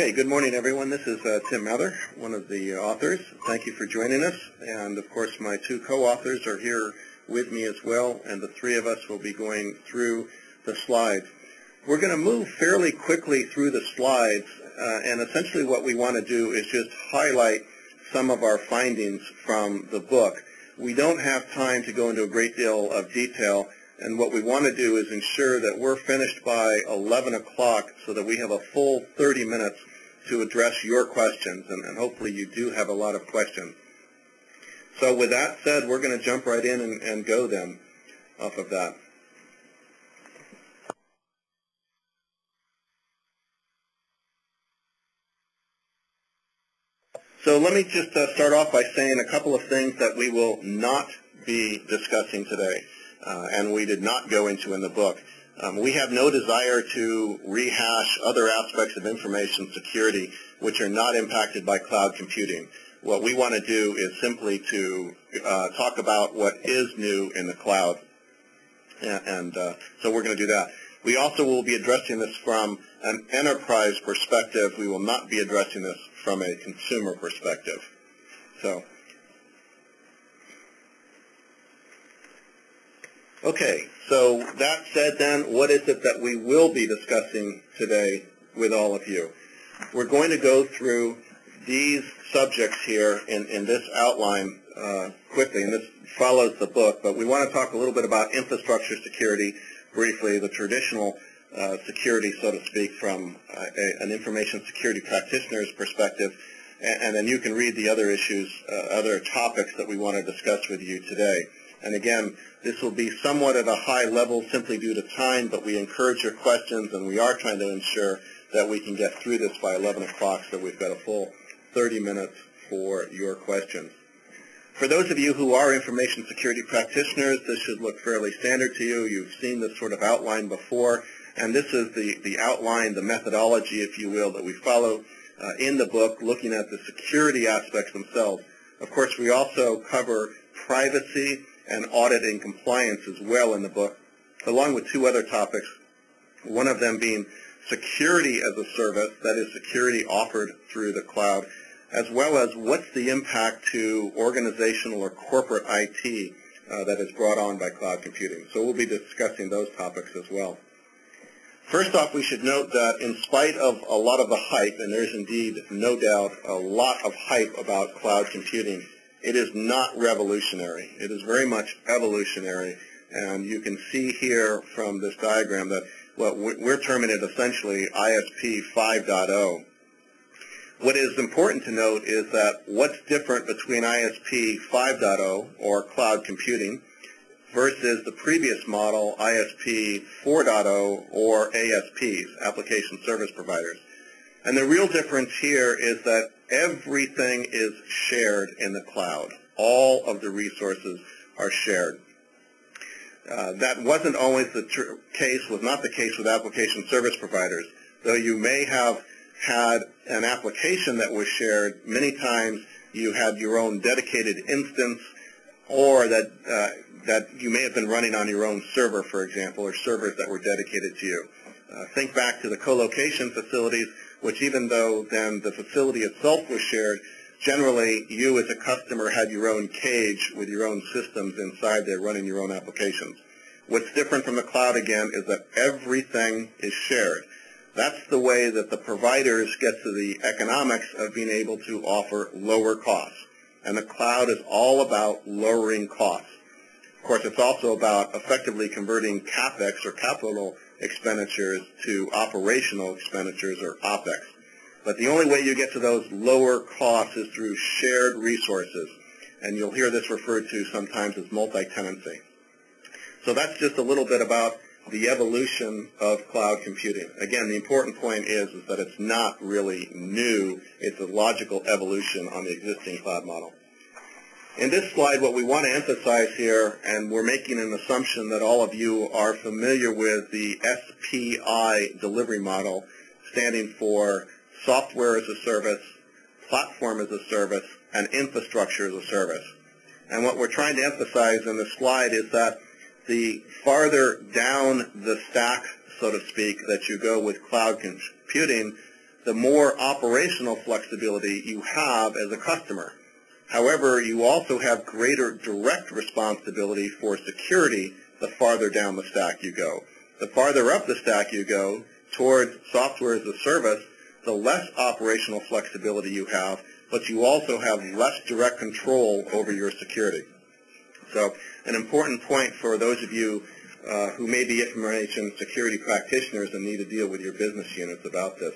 Okay, good morning everyone. This is Tim Mather, one of the authors. Thank you for joining us. And of course my two co-authors are here with me as well, and the three of us will be going through the slides. We're going to move fairly quickly through the slides, and essentially what we want to do is just highlight some of our findings from the book. We don't have time to go into a great deal of detail, and what we want to do is ensure that we're finished by 11 o'clock so that we have a full 30 minutes to address your questions, and hopefully you do have a lot of questions. So with that said, we're going to jump right in and go then off of that. So let me just start off by saying a couple of things that we will not be discussing today, and we did not go into in the book. We have no desire to rehash other aspects of information security which are not impacted by cloud computing. What we want to do is simply to talk about what is new in the cloud, and so we're going to do that. We also will be addressing this from an enterprise perspective. We will not be addressing this from a consumer perspective. So, okay, so that said then, what is it that we will be discussing today with all of you? We're going to go through these subjects here in this outline quickly, and this follows the book, but we want to talk a little bit about infrastructure security briefly, the traditional security, so to speak, from an information security practitioner's perspective, and then you can read the other issues, other topics that we want to discuss with you today. And again, this will be somewhat at a high level simply due to time, but we encourage your questions, and we are trying to ensure that we can get through this by 11 o'clock, so we've got a full 30 minutes for your questions. For those of you who are information security practitioners, this should look fairly standard to you. You've seen this sort of outline before, and this is the outline, the methodology, if you will, that we follow in the book, looking at the security aspects themselves. Of course, we also cover privacy and audit and compliance as well in the book, along with two other topics, one of them being security as a service, that is security offered through the cloud, as well as what's the impact to organizational or corporate IT that is brought on by cloud computing. So we'll be discussing those topics as well. First off, we should note that in spite of a lot of the hype, and there's indeed no doubt a lot of hype about cloud computing, it is not revolutionary. It is very much evolutionary, and you can see here from this diagram that we're terming it essentially ISP 5.0. What is important to note is that what's different between ISP 5.0 or cloud computing versus the previous model, ISP 4.0 or ASPs, application service providers. And the real difference here is that everything is shared in the cloud. All of the resources are shared. That wasn't always the case, was not the case with application service providers. Though you may have had an application that was shared, many times you had your own dedicated instance, or that you may have been running on your own server, for example, or servers that were dedicated to you. Think back to the co-location facilities, which even though then the facility itself was shared, generally you as a customer had your own cage with your own systems inside there running your own applications. What's different from the cloud, again, is that everything is shared. That's the way that the providers get to the economics of being able to offer lower costs. And the cloud is all about lowering costs. Of course, it's also about effectively converting CapEx or capital expenditures to operational expenditures or OpEx. But the only way you get to those lower costs is through shared resources. And you'll hear this referred to sometimes as multi-tenancy. So that's just a little bit about the evolution of cloud computing. Again, the important point is that it's not really new. It's a logical evolution on the existing cloud model. In this slide, what we want to emphasize here, and we're making an assumption that all of you are familiar with the SPI delivery model, standing for software as a service, platform as a service, and infrastructure as a service. And what we're trying to emphasize in this slide is that the farther down the stack, so to speak, that you go with cloud computing, the more operational flexibility you have as a customer. However, you also have greater direct responsibility for security the farther down the stack you go. The farther up the stack you go towards software as a service, the less operational flexibility you have, but you also have less direct control over your security. So an important point for those of you who may be information security practitioners and need to deal with your business units about this.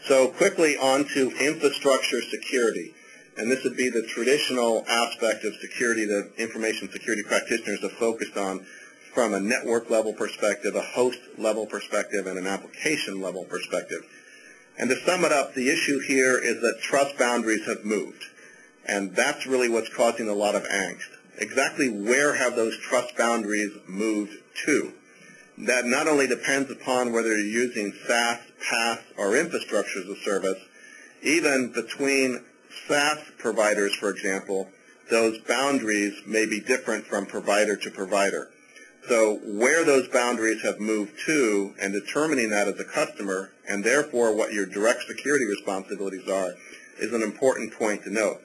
So quickly on to infrastructure security. And this would be the traditional aspect of security that information security practitioners have focused on from a network level perspective, a host level perspective, and an application level perspective. And to sum it up, the issue here is that trust boundaries have moved. And that's really what's causing a lot of angst. Exactly where have those trust boundaries moved to? That not only depends upon whether you're using SaaS, PaaS, or infrastructure as a service, even between SaaS providers, for example, those boundaries may be different from provider to provider. So where those boundaries have moved to and determining that as a customer and therefore what your direct security responsibilities are is an important point to note.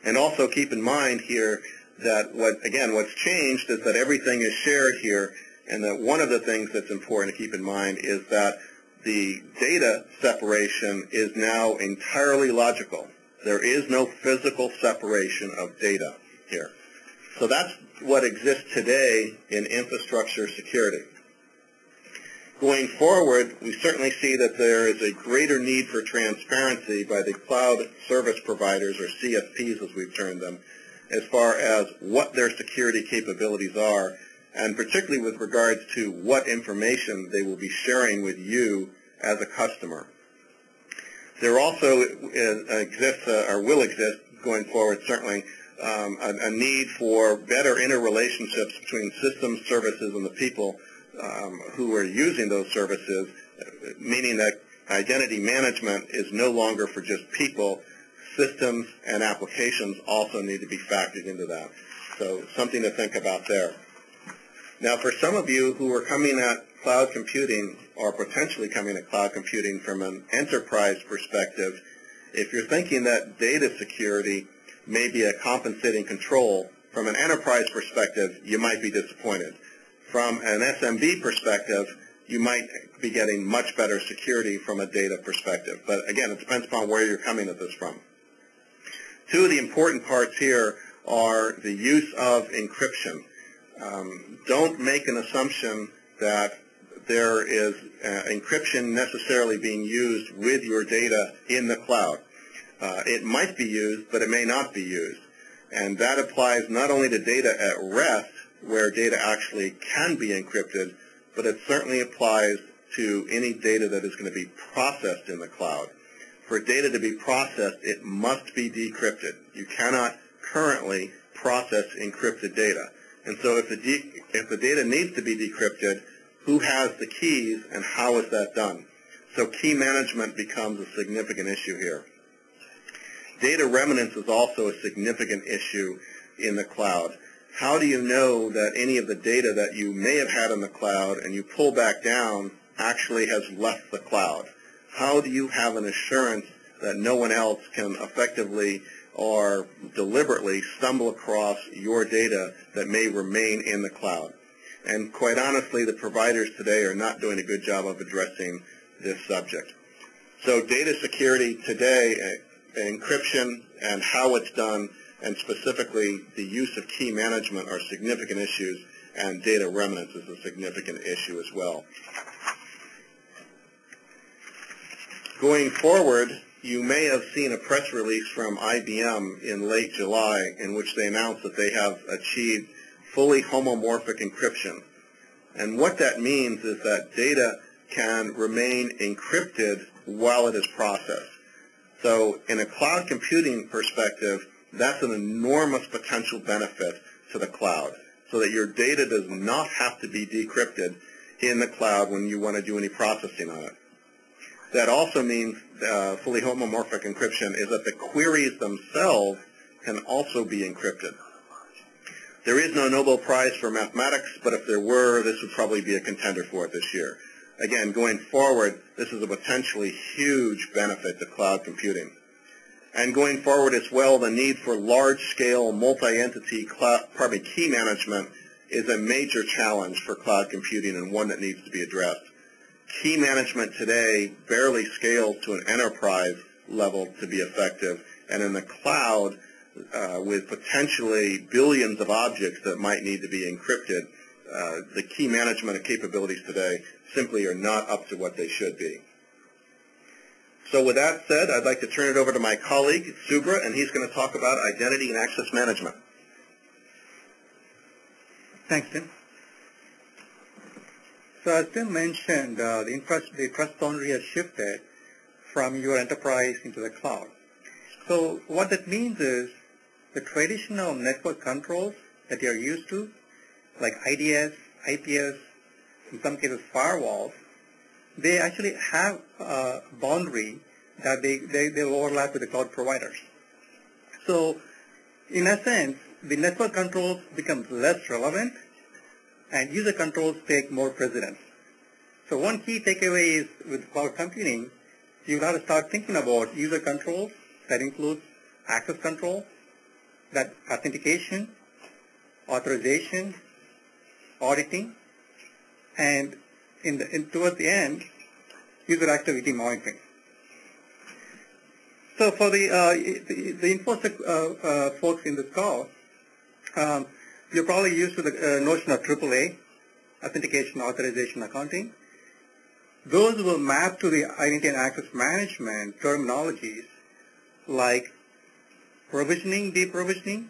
And also keep in mind here that what's changed is that everything is shared here, and that one of the things that's important to keep in mind is that the data separation is now entirely logical. There is no physical separation of data here. So that's what exists today in infrastructure security. Going forward, we certainly see that there is a greater need for transparency by the cloud service providers, or CSPs as we've termed them, as far as what their security capabilities are, and particularly with regards to what information they will be sharing with you as a customer. There also exists, or will exist going forward certainly, a need for better interrelationships between systems, services, and the people who are using those services, meaning that identity management is no longer for just people. Systems and applications also need to be factored into that. So something to think about there. Now, for some of you who are coming at cloud computing or potentially coming at cloud computing from an enterprise perspective, if you're thinking that data security may be a compensating control, from an enterprise perspective, you might be disappointed. From an SMB perspective, you might be getting much better security from a data perspective. But again, it depends upon where you're coming at this from. Two of the important parts here are the use of encryption. Don't make an assumption that there is encryption necessarily being used with your data in the cloud. It might be used, but it may not be used. And that applies not only to data at rest, where data actually can be encrypted, but it certainly applies to any data that is going to be processed in the cloud. For data to be processed, it must be decrypted. You cannot currently process encrypted data. And so if the data needs to be decrypted, who has the keys and how is that done? So key management becomes a significant issue here. Data remnants is also a significant issue in the cloud. How do you know that any of the data that you may have had in the cloud and you pull back down actually has left the cloud? How do you have an assurance that no one else can effectively or deliberately stumble across your data that may remain in the cloud? And quite honestly, the providers today are not doing a good job of addressing this subject. So data security today, encryption and how it's done, and specifically the use of key management are significant issues, and data remnants is a significant issue as well. Going forward, you may have seen a press release from IBM in late July in which they announced that they have achieved fully homomorphic encryption. And what that means is that data can remain encrypted while it is processed. So in a cloud computing perspective, that's an enormous potential benefit to the cloud, so that your data does not have to be decrypted in the cloud when you want to do any processing on it. That also means fully homomorphic encryption is that the queries themselves can also be encrypted. There is no Nobel Prize for mathematics, but if there were, this would probably be a contender for it this year. again, going forward, this is a potentially huge benefit to cloud computing. And going forward as well, the need for large-scale multi-entity key management is a major challenge for cloud computing and one that needs to be addressed. Key management today barely scales to an enterprise level to be effective, and in the cloud, with potentially billions of objects that might need to be encrypted, the key management capabilities today simply are not up to what they should be. So with that said, I'd like to turn it over to my colleague, Subra, and he's going to talk about identity and access management. Thanks, Tim. So as Tim mentioned, the trust boundary has shifted from your enterprise into the cloud. So what that means is the traditional network controls that you're used to, like IDS, IPS, in some cases firewalls, they actually have a boundary that they overlap with the cloud providers. So in a sense, the network controls become less relevant and user controls take more precedence. So one key takeaway is with cloud computing, you've got to start thinking about user controls. That includes access control, that authentication, authorization, auditing, and towards the end, user activity monitoring. So for the InfoSec folks in this call, you're probably used to the notion of AAA, authentication, authorization, accounting. Those will map to the identity and access management terminologies like provisioning, deprovisioning,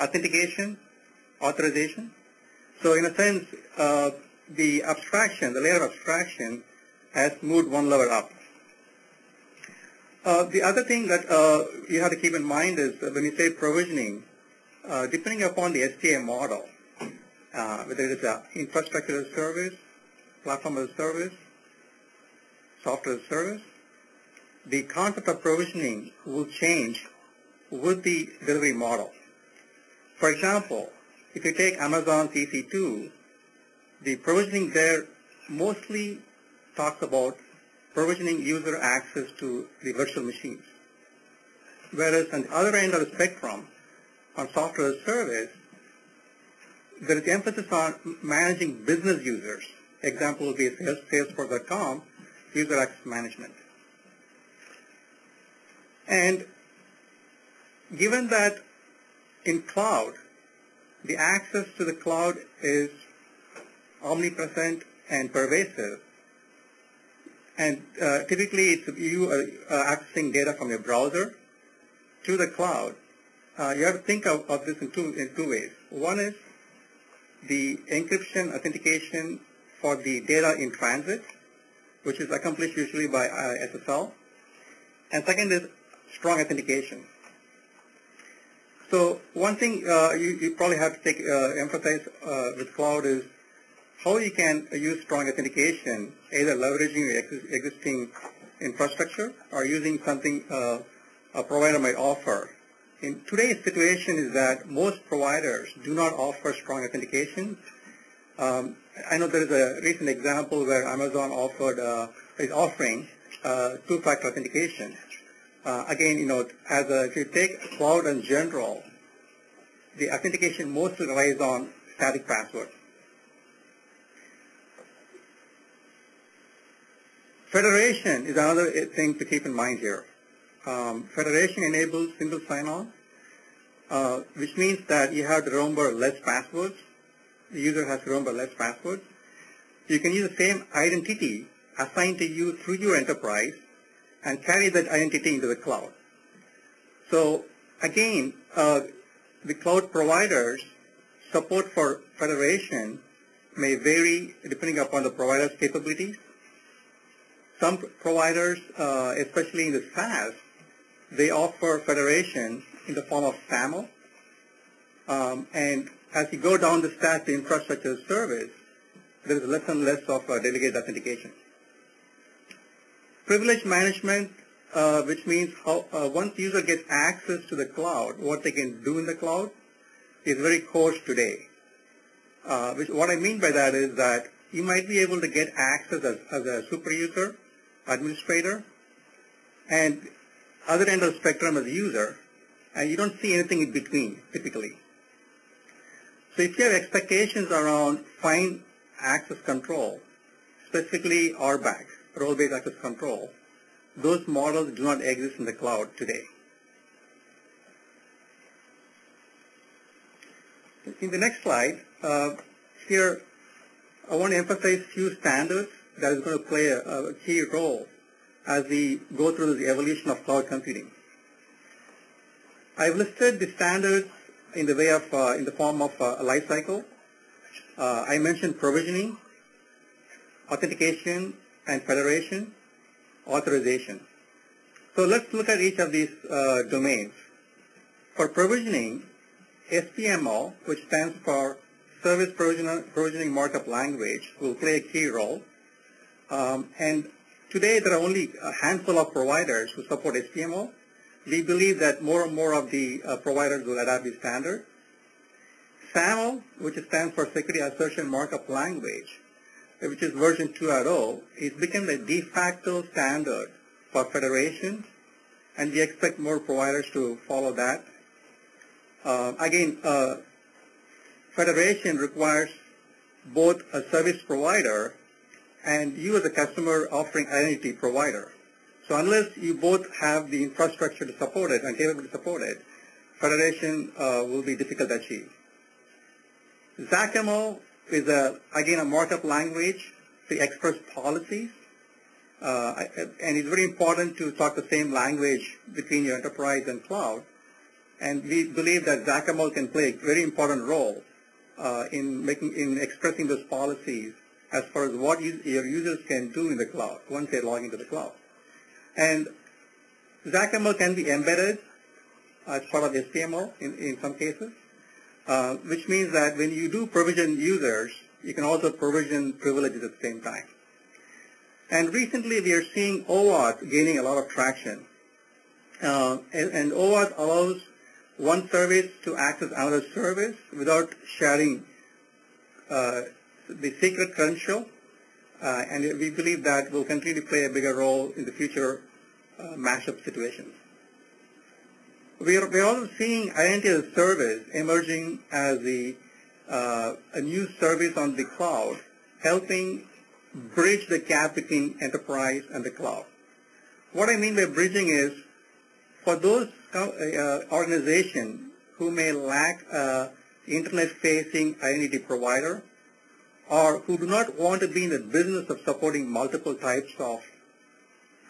authentication, authorization. So in a sense, the abstraction, the layer of abstraction has moved one level up. The other thing that you have to keep in mind is when you say provisioning, depending upon the STA model, whether it is an infrastructure as a service, platform as a service, software as a service, the concept of provisioning will change with the delivery model. For example, if you take Amazon's EC2, the provisioning there mostly talks about provisioning user access to the virtual machines. Whereas on the other end of the spectrum, on software as a service, there is emphasis on managing business users. Example would be Salesforce.com, user access management. And given that in cloud, the access to the cloud is omnipresent and pervasive, and typically it's you accessing data from your browser to the cloud, you have to think of this in two ways. One is the encryption authentication for the data in transit, which is accomplished usually by SSL. And second is strong authentication. So one thing you probably have to emphasize with cloud is how you can use strong authentication, either leveraging your existing infrastructure or using something a provider might offer. In today's situation is that most providers do not offer strong authentication. I know there is a recent example where Amazon is offering two-factor authentication. Again, if you take cloud in general, the authentication mostly relies on static passwords. Federation is another thing to keep in mind here. Federation enables single sign-on, which means that you have to remember less passwords. The user has to remember less passwords. You can use the same identity assigned to you through your enterprise and carry that identity into the cloud. So again, the cloud providers' support for federation may vary depending upon the provider's capabilities. Some providers, especially in the SaaS, they offer federation in the form of SAML. And as you go down the stack to infrastructure as a service, there is less and less of delegated authentication. Privilege management, which means how once user gets access to the cloud, what they can do in the cloud, is very coarse today. What I mean by that is that you might be able to get access as a super user, administrator, and other end of the spectrum as a user, and you don't see anything in between, typically. So if you have expectations around fine access control, specifically RBAC, role-based access control, those models do not exist in the cloud today. In the next slide, here I want to emphasize a few standards that is going to play a key role as we go through the evolution of cloud computing. I've listed the standards in the way of, in the form of a life cycle. I mentioned provisioning, authentication, and federation, authorization. So let's look at each of these domains. For provisioning, SPMO, which stands for Service Provisioning Markup Language, will play a key role. And today there are only a handful of providers who support SPMO. We believe that more and more of the providers will adopt the standard. SAML, which stands for Security Assertion Markup Language, which is version 2.0, is become the de facto standard for federation, and we expect more providers to follow that. Again, federation requires both a service provider and you as a customer offering identity provider. So unless you both have the infrastructure to support it and capable to support it, federation will be difficult to achieve. XACML is, again, a markup language to express policies. And it's very important to talk the same language between your enterprise and cloud. And we believe that XACML can play a very important role in expressing those policies as far as what your users can do in the cloud once they log into the cloud. And XACML can be embedded as part of SPMO in some cases, which means that when you do provision users, you can also provision privileges at the same time. And recently we are seeing OAuth gaining a lot of traction. And OAuth allows one service to access another service without sharing the secret credential. And we believe that will continue to play a bigger role in the future mashup situations. We're also seeing identity as a service emerging as a new service on the cloud, helping bridge the gap between enterprise and the cloud. What I mean by bridging is, for those organizations who may lack internet-facing identity provider, or who do not want to be in the business of supporting multiple types of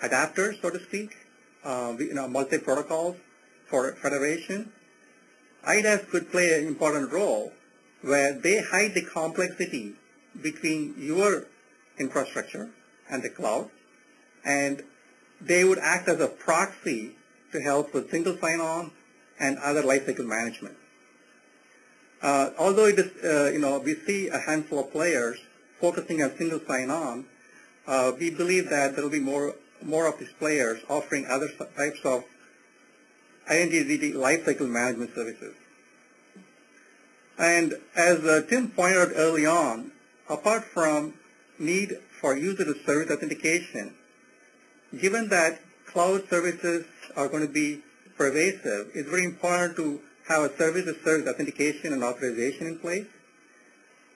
adapters, so to speak, multi-protocols for federation, IDaaS could play an important role where they hide the complexity between your infrastructure and the cloud, and they would act as a proxy to help with single sign-on and other lifecycle management. Although it is, we see a handful of players focusing on single sign-on, we believe that there will be more of these players offering other types of identity lifecycle management services. And as Tim pointed out early on, apart from need for user-to-service authentication, given that cloud services are going to be pervasive, it's very important to have a service-to-service authentication and authorization in place.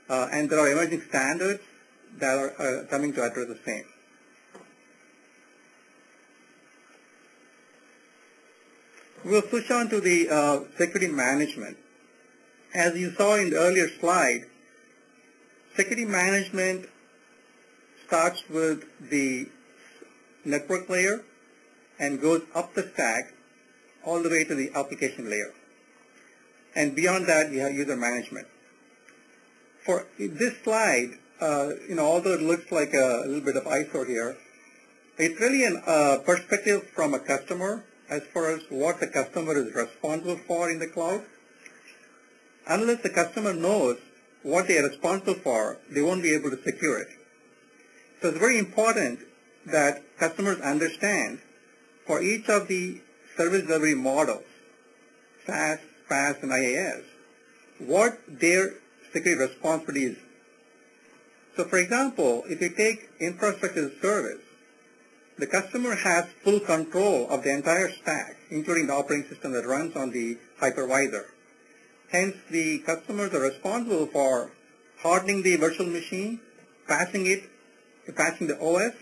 And there are emerging standards that are coming to address the same. We'll switch on to the security management. As you saw in the earlier slide, security management starts with the network layer and goes up the stack all the way to the application layer. And beyond that, you have user management. For this slide, although it looks like a little bit of eyesore here, it's really a perspective from a customer as far as what the customer is responsible for in the cloud. Unless the customer knows what they are responsible for, they won't be able to secure it. So it's very important that customers understand for each of the service delivery models, SaaS, PaaS, and IaaS, what their security responsibility is. So for example, if you take infrastructure as a service, the customer has full control of the entire stack, including the operating system that runs on the hypervisor. Hence, the customers are responsible for hardening the virtual machine, patching the OS,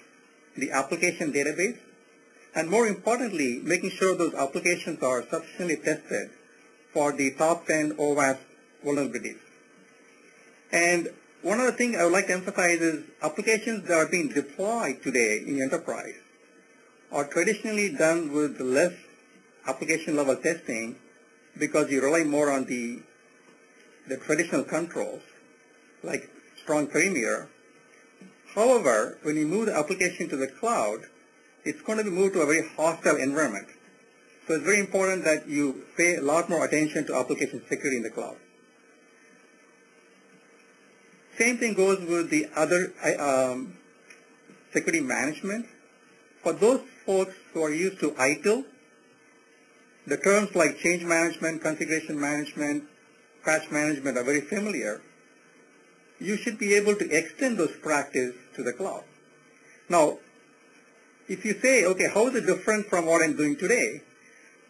the application database, and more importantly, making sure those applications are sufficiently tested for the top 10 OWASP vulnerabilities. And one other thing I would like to emphasize is applications that are being deployed today in enterprise are traditionally done with less application level testing because you rely more on the traditional controls like strong perimeter. However, when you move the application to the cloud, it's going to be moved to a very hostile environment. So it's very important that you pay a lot more attention to application security in the cloud. Same thing goes with the other security management. For those folks who are used to ITIL, the terms like change management, configuration management, patch management are very familiar. You should be able to extend those practices to the cloud. Now, if you say, okay, how is it different from what I'm doing today?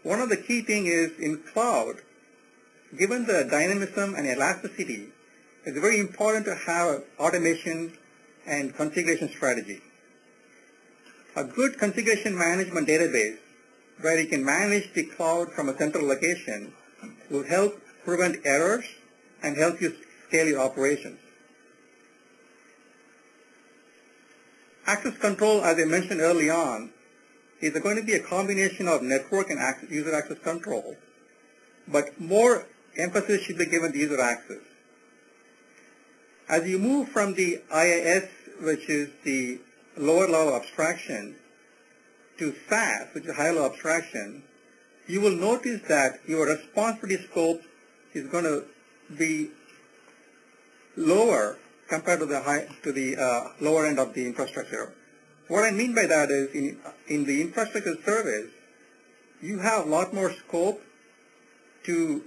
One of the key things is in cloud, given the dynamism and elasticity, it's very important to have automation and configuration strategy. A good configuration management database where you can manage the cloud from a central location will help prevent errors and help you scale your operations. Access control, as I mentioned early on, is going to be a combination of network and user access control, but more emphasis should be given to user access. As you move from the IIS, which is the lower level abstraction, to SAS, which is higher level abstraction, you will notice that your responsibility scope is going to be lower compared to the lower end of the infrastructure. What I mean by that is in the infrastructure service, you have a lot more scope to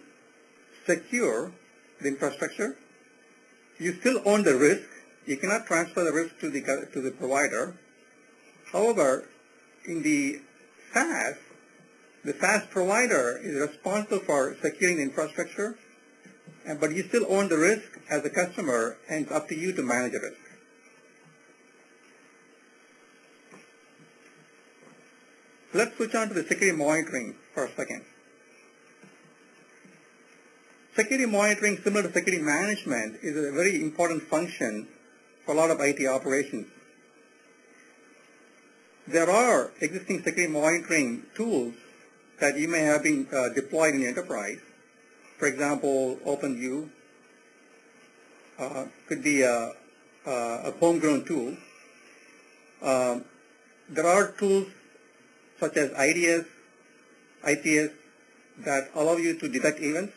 secure the infrastructure. You still own the risk. You cannot transfer the risk to the provider. However, in the SaaS provider is responsible for securing the infrastructure, but you still own the risk as a customer, and it's up to you to manage the risk. Let's switch on to the security monitoring for a second. Security monitoring, similar to security management, is a very important function for a lot of IT operations. There are existing security monitoring tools that you may have been deployed in the enterprise. For example, OpenView could be a homegrown tool. There are tools such as IDS, IPS that allow you to detect events.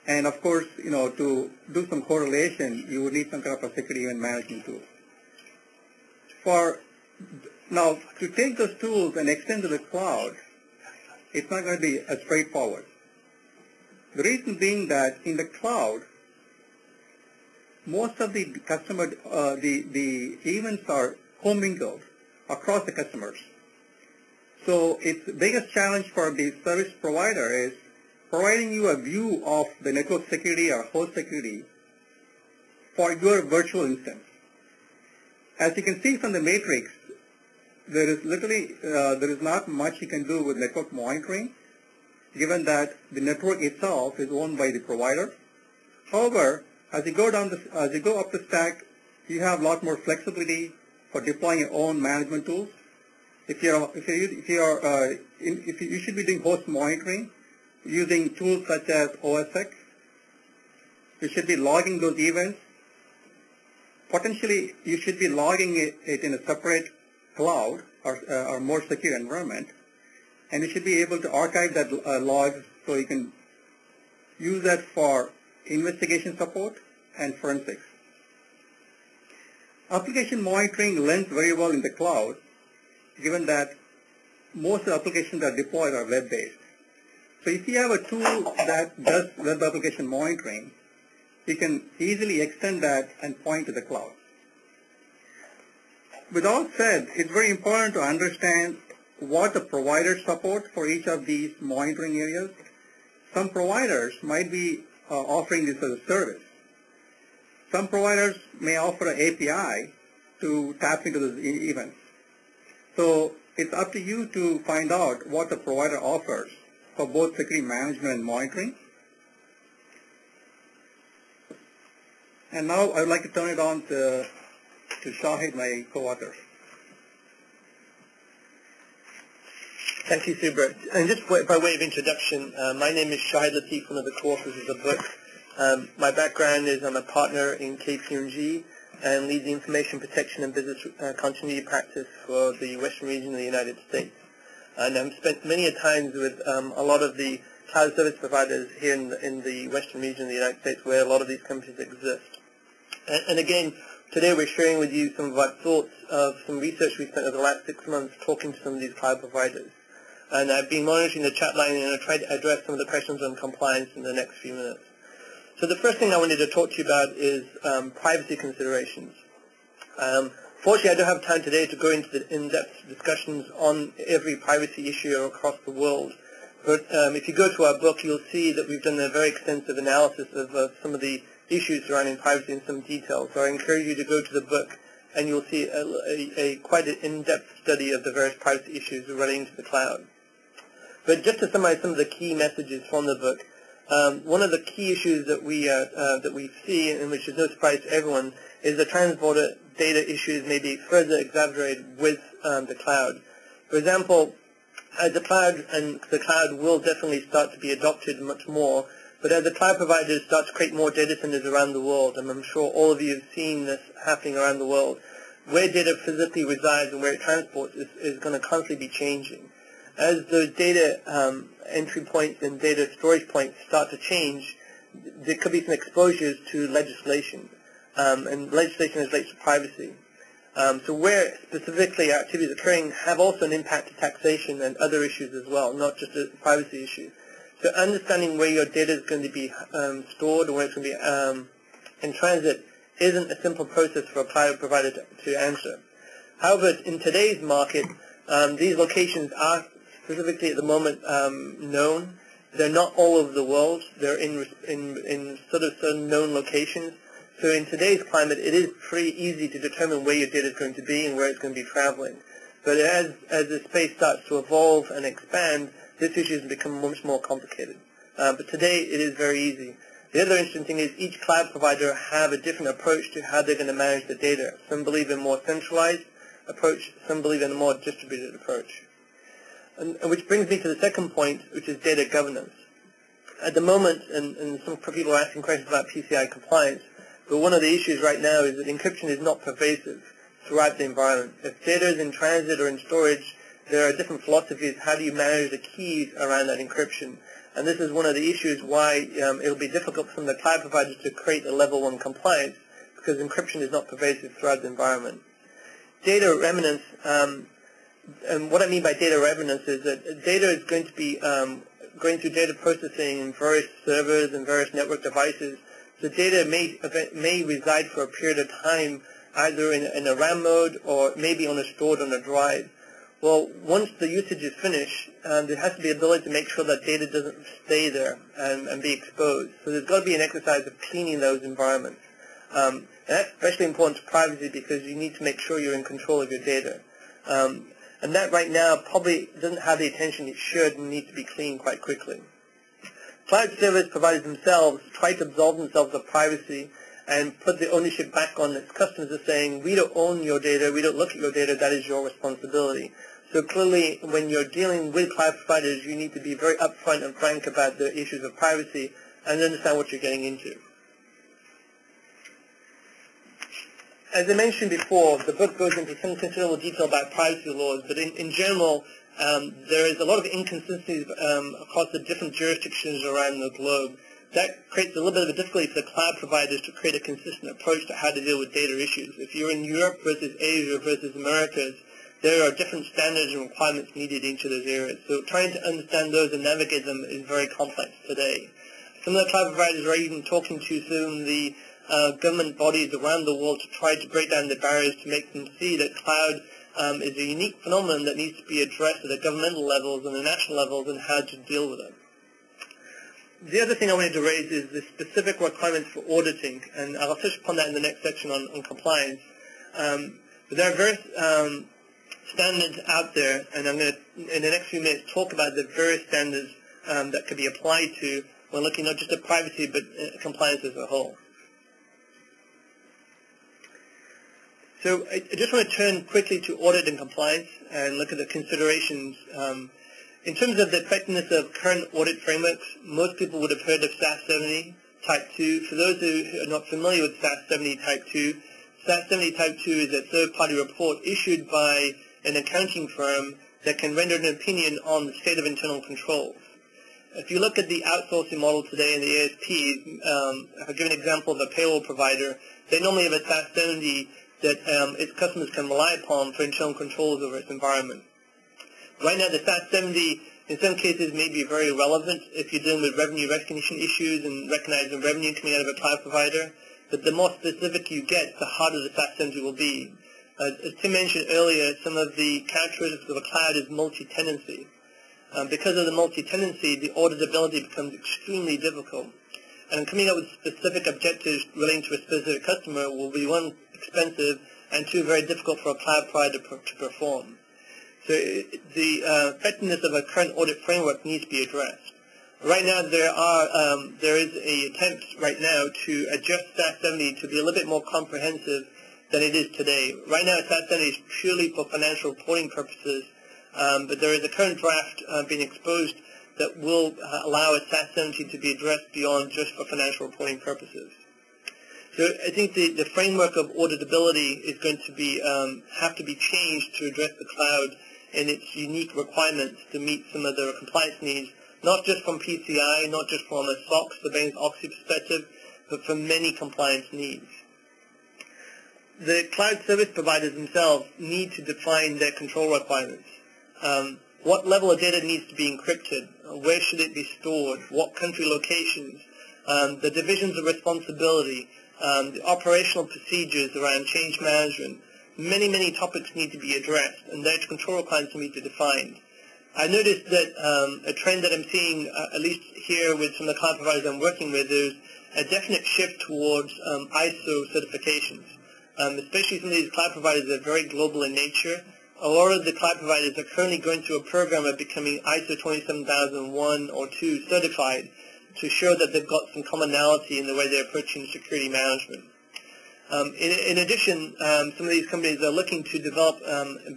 And of course, to do some correlation, you would need some kind of a security event management tool. Now, to take those tools and extend to the cloud, it's not going to be as straightforward. The reason being that in the cloud, most of the the events are commingled across the customers. So its biggest challenge for the service provider is providing you a view of the network security or host security for your virtual instance. As you can see from the matrix, there is not much you can do with network monitoring, given that the network itself is owned by the provider. However, as you go up the stack, you have a lot more flexibility for deploying your own management tools. You should be doing host monitoring using tools such as OSX. You should be logging those events. Potentially, you should be logging it in a separate cloud or more secure environment, and you should be able to archive that log so you can use that for investigation support and forensics. Application monitoring lends very well in the cloud, given that most of the applications that are deployed are web-based. So if you have a tool that does web application monitoring, you can easily extend that and point to the cloud. with all said, it's very important to understand what the provider support for each of these monitoring areas. Some providers might be offering this as a service. Some providers may offer an API to tap into those events. So it's up to you to find out what the provider offers for both security management and monitoring. And now I would like to turn it on to Shahid, my co-author. Thank you, Subra. And just by way of introduction, my name is Shahid Latif, one of the co-authors of the book. My background is I'm a partner in KPMG and lead the information protection and business continuity practice for the Western region of the United States. And I've spent many times with a lot of the cloud service providers here in the Western region of the United States where a lot of these companies exist. And again, today we're sharing with you some of our thoughts of some research we spent over the last 6 months talking to some of these cloud providers. And I've been monitoring the chat line and I'll try to address some of the questions on compliance in the next few minutes. So the first thing I wanted to talk to you about is privacy considerations. Fortunately, I don't have time today to go into the in-depth discussions on every privacy issue across the world. But if you go to our book, you'll see that we've done a very extensive analysis of some of the issues surrounding privacy in some detail. So I encourage you to go to the book and you'll see quite an in-depth study of the various privacy issues relating to the cloud. But just to summarize some of the key messages from the book, one of the key issues that we see, and which is no surprise to everyone, is the transborder data issues may be further exaggerated with the cloud. For example, the cloud will definitely start to be adopted much more, but as the cloud providers start to create more data centers around the world, and I'm sure all of you have seen this happening around the world, where data physically resides and where it transports is going to constantly be changing. As those data entry points and data storage points start to change, there could be some exposures to legislation, and legislation as relates to privacy. So where specifically activities occurring have also an impact to taxation and other issues as well, not just a privacy issue. So understanding where your data is going to be stored or where it's going to be in transit isn't a simple process for a cloud provider to answer. However, in today's market, these locations are specifically at the moment known. They're not all over the world. They're in sort of certain known locations. So in today's climate, it is pretty easy to determine where your data is going to be and where it's going to be traveling. But as the space starts to evolve and expand, this issue has become much more complicated. But today, it is very easy. The other interesting thing is each cloud provider have a different approach to how they're going to manage the data. Some believe in a more centralized approach. Some believe in a more distributed approach. And which brings me to the second point, which is data governance. At the moment, and some people are asking questions about PCI compliance, but one of the issues right now is that encryption is not pervasive throughout the environment. If data is in transit or in storage, there are different philosophies. How do you manage the keys around that encryption? And this is one of the issues why it'll be difficult for the cloud providers to create a level 1 compliance, because encryption is not pervasive throughout the environment. Data remnants, and what I mean by data remnants is that data is going to be going through data processing in various servers and various network devices. So data may reside for a period of time either in a RAM mode or maybe stored on a drive. Well, once the usage is finished, there has to be the ability to make sure that data doesn't stay there and be exposed. So there's got to be an exercise of cleaning those environments. And that's especially important to privacy because you need to make sure you're in control of your data. And that right now probably doesn't have the attention it should and needs to be cleaned quite quickly. Cloud service providers themselves try to absolve themselves of privacy and put the ownership back on its customers as saying, we don't own your data, we don't look at your data, that is your responsibility. So clearly, when you're dealing with cloud providers, you need to be very upfront and frank about the issues of privacy and understand what you're getting into. As I mentioned before, the book goes into some considerable detail about privacy laws, but in general, there is a lot of inconsistencies across the different jurisdictions around the globe. That creates a little bit of a difficulty for the cloud providers to create a consistent approach to how to deal with data issues. If you're in Europe versus Asia versus Americas, there are different standards and requirements needed in each of those areas. So trying to understand those and navigate them is very complex today. Some of the cloud providers are even talking to some of the government bodies around the world to try to break down the barriers to make them see that cloud is a unique phenomenon that needs to be addressed at the governmental levels and the national levels and how to deal with it. The other thing I wanted to raise is the specific requirements for auditing, and I'll touch upon that in the next section on compliance. But there are various standards out there, and I'm going to, in the next few minutes, talk about the various standards that could be applied to when looking not just at privacy, but compliance as a whole. So I just want to turn quickly to audit and compliance and look at the considerations. In terms of the effectiveness of current audit frameworks, most people would have heard of SAS 70 Type 2. For those who are not familiar with SAS 70 Type 2, SAS 70 Type 2 is a third-party report issued by an accounting firm that can render an opinion on the state of internal controls. If you look at the outsourcing model today in the ASPs, if I give an example of a payroll provider, they normally have a SAS 70 that its customers can rely upon for internal controls over its environment. Right now, the SAS 70, in some cases, may be very relevant if you're dealing with revenue recognition issues and recognizing revenue coming out of a cloud provider. But the more specific you get, the harder the SAS 70 will be. As Tim mentioned earlier, some of the characteristics of a cloud is multi-tenancy. Because of the multi-tenancy, the auditability becomes extremely difficult. And coming up with specific objectives relating to a specific customer will be, one, expensive, and two, very difficult for a cloud provider to perform. So the effectiveness of a current audit framework needs to be addressed. Right now, there is an attempt right now to adjust SAS 70 to be a little bit more comprehensive than it is today. Right now, SAS 70 is purely for financial reporting purposes, but there is a current draft being exposed that will allow a SAS 70 to be addressed beyond just for financial reporting purposes. So I think the framework of auditability is going to be have to be changed to address the cloud and its unique requirements to meet some of the compliance needs, not just from PCI, not just from a SOX, Sarbanes-Oxley perspective, but from many compliance needs. The cloud service providers themselves need to define their control requirements. What level of data needs to be encrypted? Where should it be stored? What country locations? The divisions of responsibility, the operational procedures around change management. Many topics need to be addressed, and their control requirements need to be defined. I noticed that a trend that I'm seeing, at least here with some of the cloud providers I'm working with, is a definite shift towards ISO certifications. Especially some of these cloud providers that are very global in nature. A lot of the cloud providers are currently going through a program of becoming ISO 27001 or 2 certified to show that they've got some commonality in the way they're approaching security management. In addition, some of these companies are looking to develop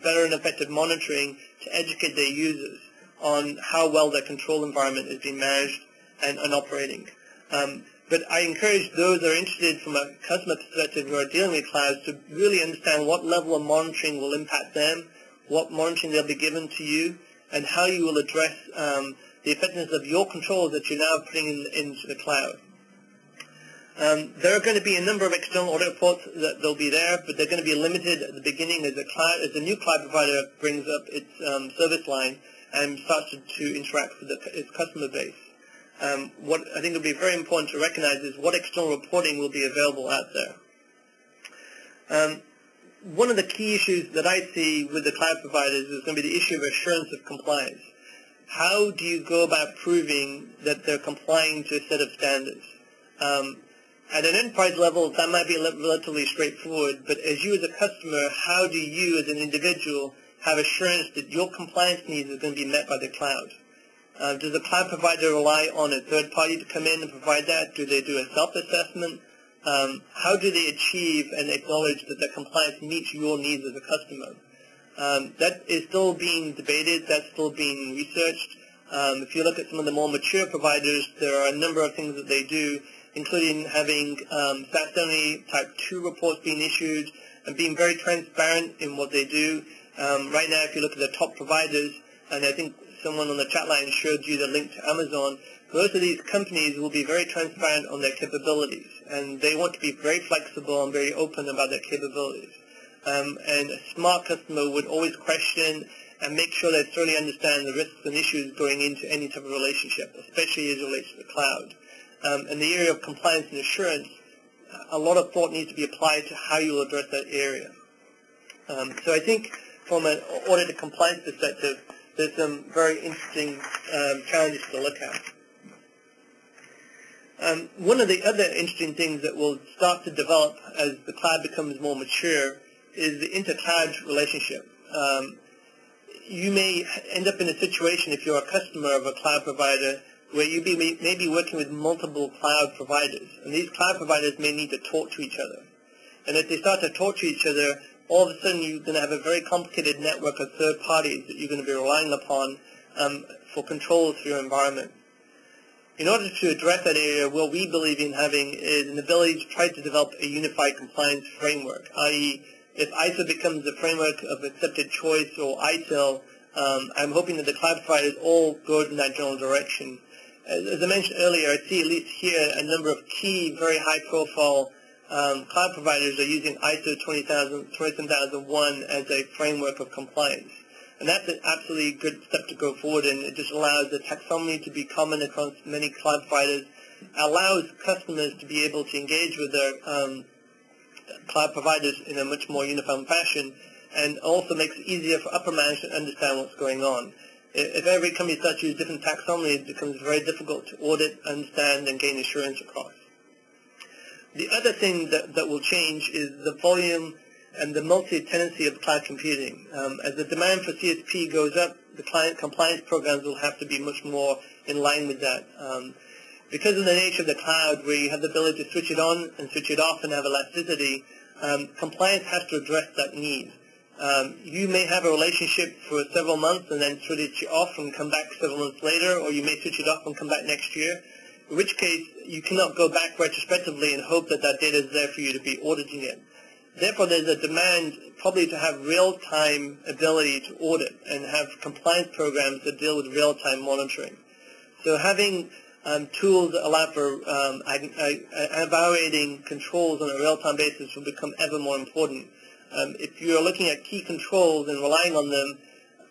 better and effective monitoring to educate their users on how well their control environment is being managed and operating. But I encourage those that are interested from a customer perspective who are dealing with clouds to really understand what level of monitoring will impact them, what monitoring they'll be given to you, and how you will address the effectiveness of your controls that you're now putting into the cloud. There are going to be a number of external audit reports that they'll be there, but they're going to be limited at the beginning as a new cloud provider brings up its service line and starts to interact with its customer base. What I think will be very important to recognize is what external reporting will be available out there. One of the key issues that I see with the cloud providers is going to be the issue of assurance of compliance. How do you go about proving that they're complying to a set of standards? At an enterprise level, that might be relatively straightforward, but as you as a customer, how do you as an individual have assurance that your compliance needs are going to be met by the cloud? Does the cloud provider rely on a third party to come in and provide that? Do they do a self-assessment? How do they achieve and acknowledge that their compliance meets your needs as a customer? That is still being debated. That's still being researched. If you look at some of the more mature providers, there are a number of things that they do, including having SAS 70 Type 2 reports being issued and being very transparent in what they do. Right now, if you look at the top providers, and I think someone on the chat line showed you the link to Amazon, most of these companies will be very transparent on their capabilities, and they want to be very flexible and very open about their capabilities. And a smart customer would always question and make sure they thoroughly understand the risks and issues going into any type of relationship, especially as it relates to the cloud. In the area of compliance and assurance, a lot of thought needs to be applied to how you'll address that area. So I think from an audit and compliance perspective, there's some very interesting challenges to look at. One of the other interesting things that will start to develop as the cloud becomes more mature is the inter-cloud relationship. You may end up in a situation, if you're a customer of a cloud provider, where you may be working with multiple cloud providers, and these cloud providers may need to talk to each other. And if they start to talk to each other, all of a sudden you're going to have a very complicated network of third parties that you're going to be relying upon for controls for your environment. In order to address that area, what we believe in having is an ability to try to develop a unified compliance framework, i.e., if ISO becomes the framework of accepted choice or ITIL, I'm hoping that the cloud providers all go in that general direction. As I mentioned earlier, I see at least here a number of key, very high-profile cloud providers are using ISO 27001 as a framework of compliance. And that's an absolutely good step to go forward, and it just allows the taxonomy to be common across many cloud providers, allows customers to be able to engage with their cloud providers in a much more uniform fashion, and also makes it easier for upper management to understand what's going on. If every company starts to use different taxonomies, it becomes very difficult to audit, understand, and gain assurance across. The other thing that will change is the volume and the multi-tenancy of cloud computing. As the demand for CSP goes up, the client compliance programs will have to be much more in line with that. Because of the nature of the cloud, where you have the ability to switch it on and switch it off and have elasticity, compliance has to address that need. You may have a relationship for several months and then switch it off and come back several months later, or you may switch it off and come back next year, in which case you cannot go back retrospectively and hope that that data is there for you to be auditing it. Therefore, there's a demand probably to have real-time ability to audit and have compliance programs that deal with real-time monitoring. So having tools that allow for evaluating controls on a real-time basis will become ever more important. If you're looking at key controls and relying on them,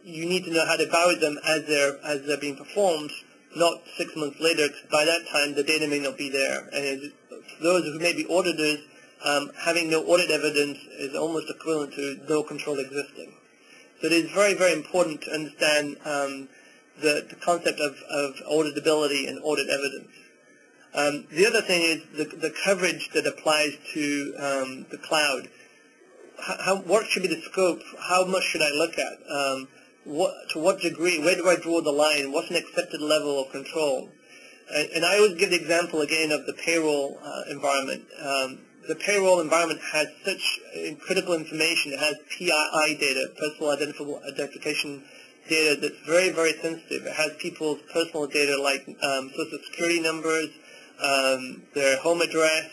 you need to know how to evaluate them as they're being performed, not 6 months later, because by that time the data may not be there. And for those who may be auditors, having no audit evidence is almost equivalent to no control existing. So it is very, very important to understand the concept of auditability and audit evidence. The other thing is the coverage that applies to the cloud. What should be the scope? How much should I look at? To what degree? Where do I draw the line? What's an accepted level of control? And I always give the example again of the payroll environment. The payroll environment has such critical information. It has PII data, personal identification data, that's very, very sensitive. It has people's personal data like social security numbers, their home address,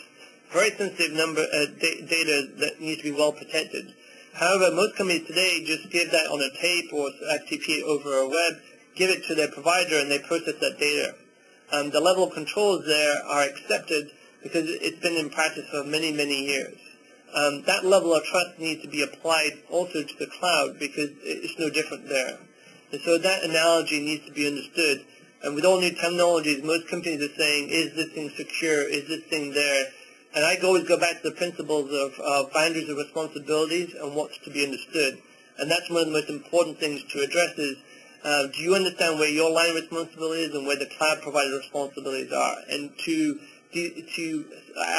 very sensitive data that needs to be well protected. However, most companies today just give that on a tape or FTP over a web, give it to their provider, and they process that data. The level of controls there are accepted because it's been in practice for many, many years. That level of trust needs to be applied also to the cloud because it's no different there. And so that analogy needs to be understood. And with all new technologies, most companies are saying, is this thing secure? Is this thing there? And I always go back to the principles of boundaries of responsibilities and what's to be understood. And that's one of the most important things to address is, do you understand where your line of responsibility is and where the cloud provider responsibilities are? And to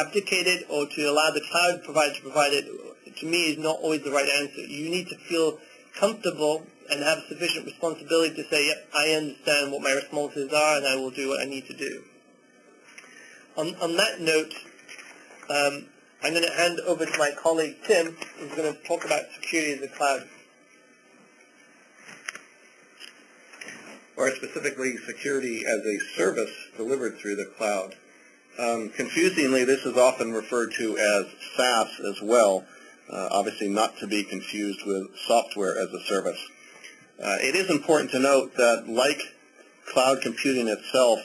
abdicate it or to allow the cloud provider to provide it, to me, is not always the right answer. You need to feel comfortable and have sufficient responsibility to say, yep, I understand what my responsibilities are and I will do what I need to do. On that note, I'm going to hand over to my colleague Tim, who's going to talk about security of the cloud. Or specifically security as a service delivered through the cloud. Confusingly, this is often referred to as SaaS as well, obviously not to be confused with software as a service. It is important to note that, like cloud computing itself,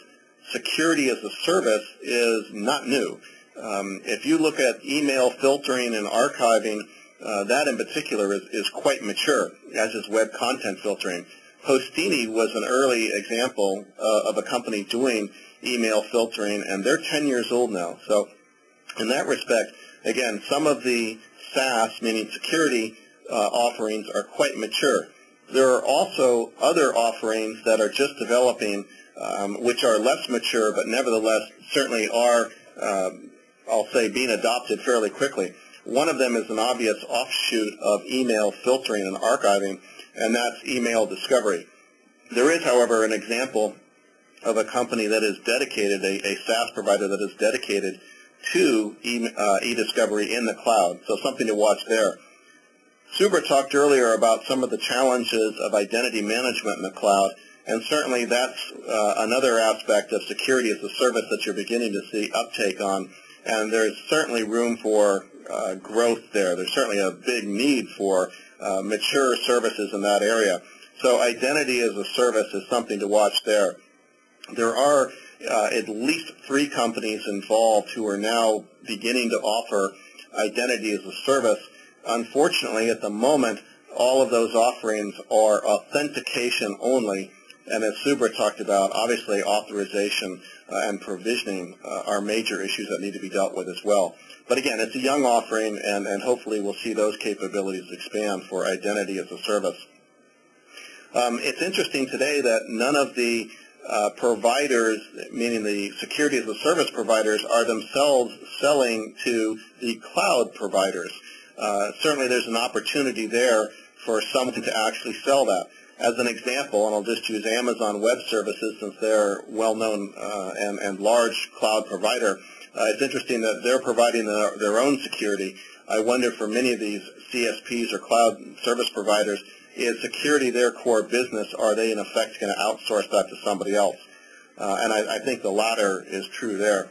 security as a service is not new. If you look at email filtering and archiving, that in particular is quite mature, as is web content filtering. Hostini was an early example of a company doing email filtering, and they're 10 years old now. So In that respect, again, some of the SaaS, meaning security offerings, are quite mature. There are also other offerings that are just developing, which are less mature, but nevertheless certainly are, I'll say, being adopted fairly quickly. One of them is an obvious offshoot of email filtering and archiving, and that's email discovery. There is, however, an example of a company that is dedicated, a SaaS provider that is dedicated to e-discovery in the cloud, so something to watch there. Subra talked earlier about some of the challenges of identity management in the cloud, and certainly that's another aspect of security as a service that you're beginning to see uptake on, and there's certainly room for growth there. There's certainly a big need for mature services in that area. So identity as a service is something to watch there. There are at least 3 companies involved who are now beginning to offer identity as a service. Unfortunately, at the moment, all of those offerings are authentication only, and as Subra talked about, obviously authorization and provisioning are major issues that need to be dealt with as well. But again, it's a young offering, and hopefully we'll see those capabilities expand for identity as a service. It's interesting today that none of the providers, meaning the security as a service providers, are themselves selling to the cloud providers. Certainly there's an opportunity there for someone to actually sell that. As an example, and I'll just use Amazon Web Services since they're well-known and large cloud provider, it's interesting that they're providing their own security. I wonder for many of these CSPs or cloud service providers, is security their core business? Are they in effect going to outsource that to somebody else? And I think the latter is true there.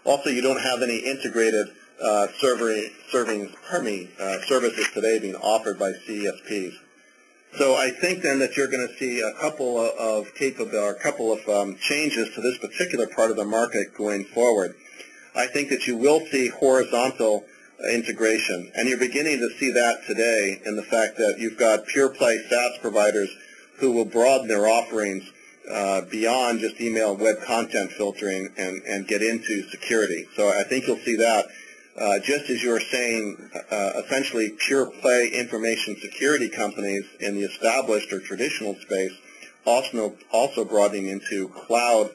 Also, you don't have any integrated services today being offered by CSPs. So I think then that you're going to see a couple of changes to this particular part of the market going forward. I think that you will see horizontal integration, and you're beginning to see that today in the fact that you've got pure-play SaaS providers who will broaden their offerings beyond just email and web content filtering and get into security. So I think you'll see that. Just as you're saying, essentially pure-play information security companies in the established or traditional space also broadening into cloud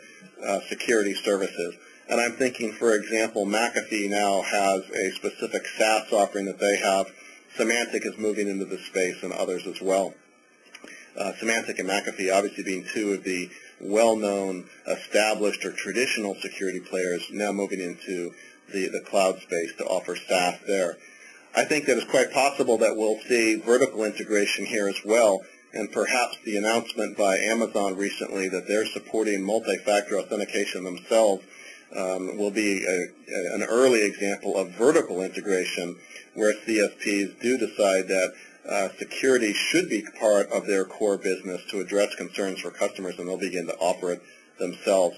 security services. And I'm thinking, for example, McAfee now has a specific SaaS offering that they have. Symantec is moving into this space and others as well. Symantec and McAfee obviously being 2 of the well-known established or traditional security players now moving into the cloud space to offer SaaS there. I think that it's quite possible that we'll see vertical integration here as well, and perhaps the announcement by Amazon recently that they're supporting multi-factor authentication themselves will be an early example of vertical integration where CSPs do decide that security should be part of their core business to address concerns for customers, and they'll begin to offer it themselves.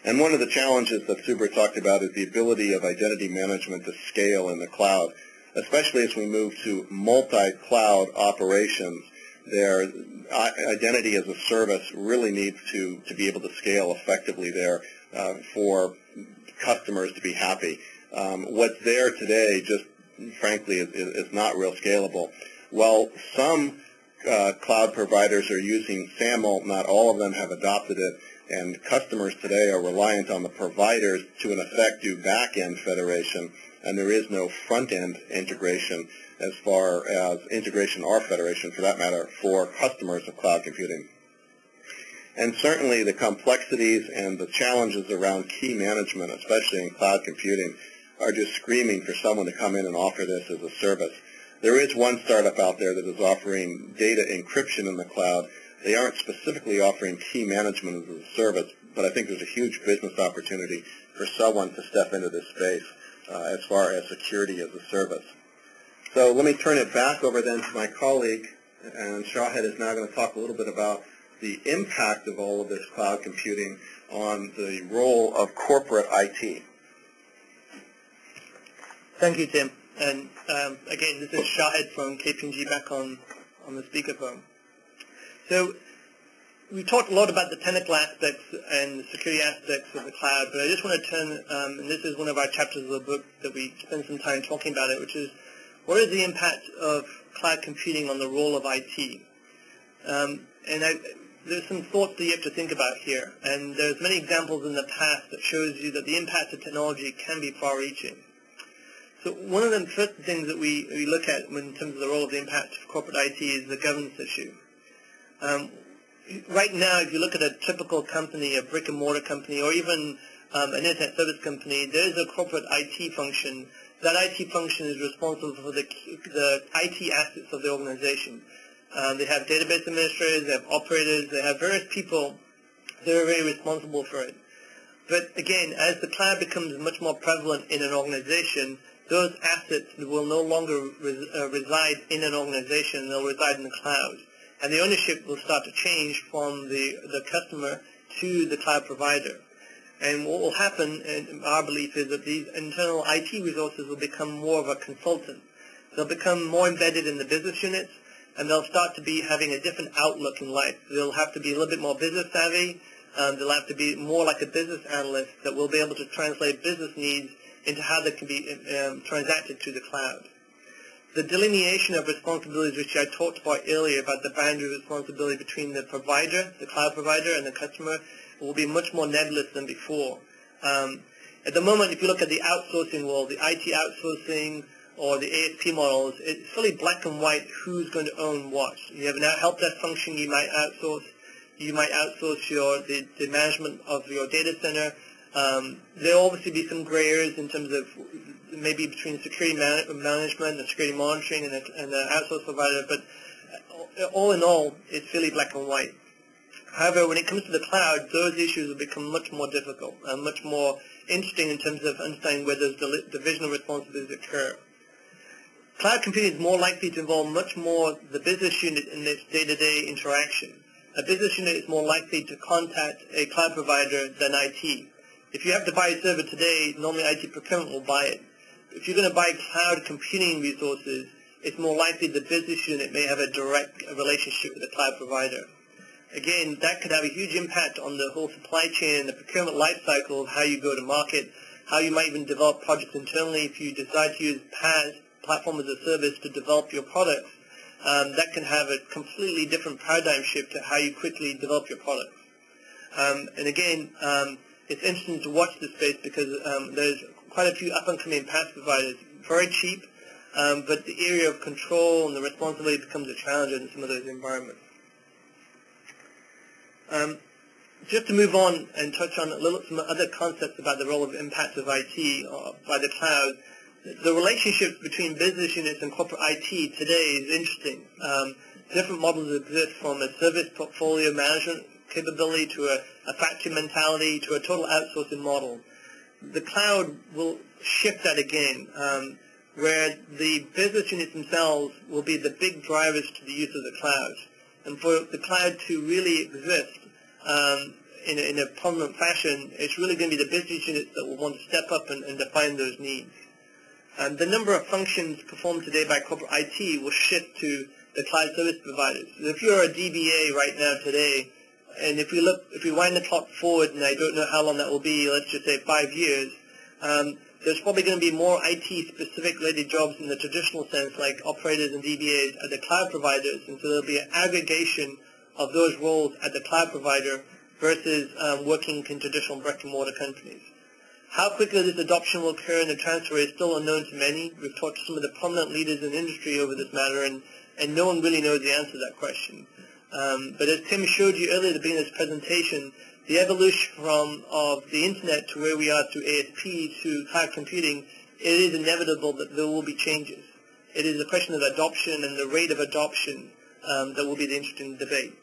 And one of the challenges that Subra talked about is the ability of identity management to scale in the cloud, especially as we move to multi-cloud operations. Their identity as a service really needs to be able to scale effectively there for customers to be happy. What's there today just frankly is not real scalable. While some cloud providers are using SAML, not all of them have adopted it, and customers today are reliant on the providers to in effect do back-end federation, and there is no front-end integration as far as integration or federation for that matter for customers of cloud computing. And certainly the complexities and the challenges around key management, especially in cloud computing, are just screaming for someone to come in and offer this as a service. There is one startup out there that is offering data encryption in the cloud. They aren't specifically offering key management as a service, but I think there's a huge business opportunity for someone to step into this space as far as security as a service. So let me turn it back over then to my colleague, and Shahid is now going to talk a little bit about the impact of all of this cloud computing on the role of corporate IT. Thank you, Tim. And again, this is Shahid from KPMG back on the speakerphone. So we talked a lot about the technical aspects and the security aspects of the cloud, but I just want to turn, and this is one of our chapters of the book that we spend some time talking about it, which is what is the impact of cloud computing on the role of IT? There's some thoughts that you have to think about here, and there's many examples in the past that shows you that the impact of technology can be far-reaching. So one of the first things that we look at in terms of the role of the impact of corporate IT is the governance issue. Right now, if you look at a typical company, a brick-and-mortar company, or even an internet service company, there's a corporate IT function. That IT function is responsible for the IT assets of the organization. They have database administrators, they have operators, they have various people that are very responsible for it. But again, as the cloud becomes much more prevalent in an organization, those assets will no longer reside in an organization, they'll reside in the cloud. And the ownership will start to change from the customer to the cloud provider. And what will happen, in our belief, is that these internal IT resources will become more of a consultant. They'll become more embedded in the business units, and they'll start to be having a different outlook in life. They'll have to be a little bit more business savvy. They'll have to be more like a business analyst that will be able to translate business needs into how they can be transacted to the cloud. The delineation of responsibilities, which I talked about earlier, about the boundary of responsibility between the provider, the cloud provider, and the customer, will be much more nebulous than before. At the moment, if you look at the outsourcing world, the IT outsourcing or the ASP models, it's really black and white who's going to own what. You have a help desk function you might outsource. You might outsource the management of your data center. There will obviously be some gray areas in terms of maybe between security management and security monitoring and the outsource provider, but all in all, it's really black and white. However, when it comes to the cloud, those issues will become much more difficult and much more interesting in terms of understanding where those divisional responsibilities occur. Cloud computing is more likely to involve much more the business unit in its day-to-day interaction. A business unit is more likely to contact a cloud provider than IT. If you have to buy a server today, normally IT procurement will buy it. If you're going to buy cloud computing resources, it's more likely the business unit may have a direct relationship with the cloud provider. Again, that could have a huge impact on the whole supply chain and the procurement life cycle of how you go to market, how you might even develop projects internally. If you decide to use PaaS, Platform as a Service, to develop your products, that can have a completely different paradigm shift to how you quickly develop your products. And again, it's interesting to watch this space because there's quite a few up-and-coming PaaS providers, very cheap, but the area of control and the responsibility becomes a challenge in some of those environments. Just to move on and touch on some other concepts about the role of impact of IT by the cloud, the relationships between business units and corporate IT today is interesting. Different models exist, from a service portfolio management capability to a factory mentality to a total outsourcing model. The cloud will shift that again, where the business units themselves will be the big drivers to the use of the cloud. And for the cloud to really exist in a prominent fashion, it's really going to be the business units that will want to step up and define those needs. The number of functions performed today by corporate IT will shift to the cloud service providers. If you're a DBA right now today, and if we wind the clock forward, and I don't know how long that will be, let's just say 5 years, there's probably going to be more IT-specific related jobs in the traditional sense, like operators and DBAs at the cloud providers, and so there'll be an aggregation of those roles at the cloud provider versus working in traditional brick-and-mortar companies. How quickly this adoption will occur and the transfer is still unknown to many. We've talked to some of the prominent leaders in the industry over this matter, and no one really knows the answer to that question. But as Tim showed you earlier at the beginning of this presentation, the evolution of the Internet to where we are through ASP to cloud computing, it is inevitable that there will be changes. It is a question of adoption and the rate of adoption that will be the interesting debate.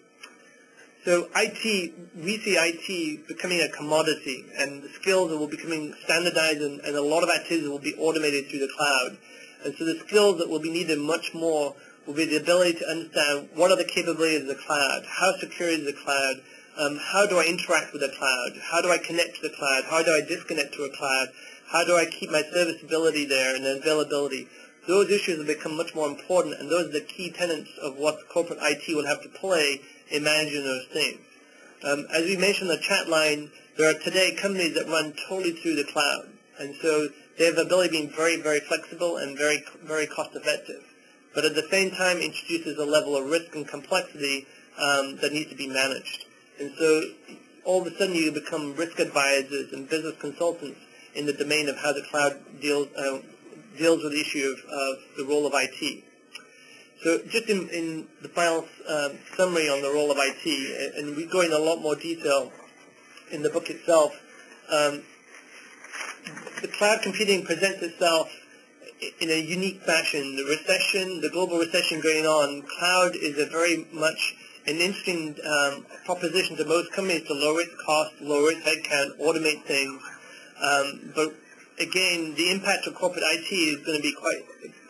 So we see IT becoming a commodity, and the skills that will be becoming standardized, and a lot of activities will be automated through the cloud. And so the skills that will be needed much more will be the ability to understand what are the capabilities of the cloud, how secure is the cloud, how do I interact with the cloud, how do I connect to the cloud, how do I disconnect to a cloud, how do I keep my serviceability there and availability. Those issues have become much more important, and those are the key tenets of what corporate IT will have to play in managing those things. As we mentioned in the chat line, there are today companies that run totally through the cloud, and so they have the ability of being very, very flexible and very, very cost-effective. But at the same time, introduces a level of risk and complexity that needs to be managed. And so all of a sudden you become risk advisors and business consultants in the domain of how the cloud deals with the issue of the role of IT. So just in the final summary on the role of IT, and we go into a lot more detail in the book itself, the cloud computing presents itself in a unique fashion. The recession, the global recession going on, cloud is a very much an interesting proposition to most companies to lower its cost, lower its headcount, automate things. But again, the impact of corporate IT is going to be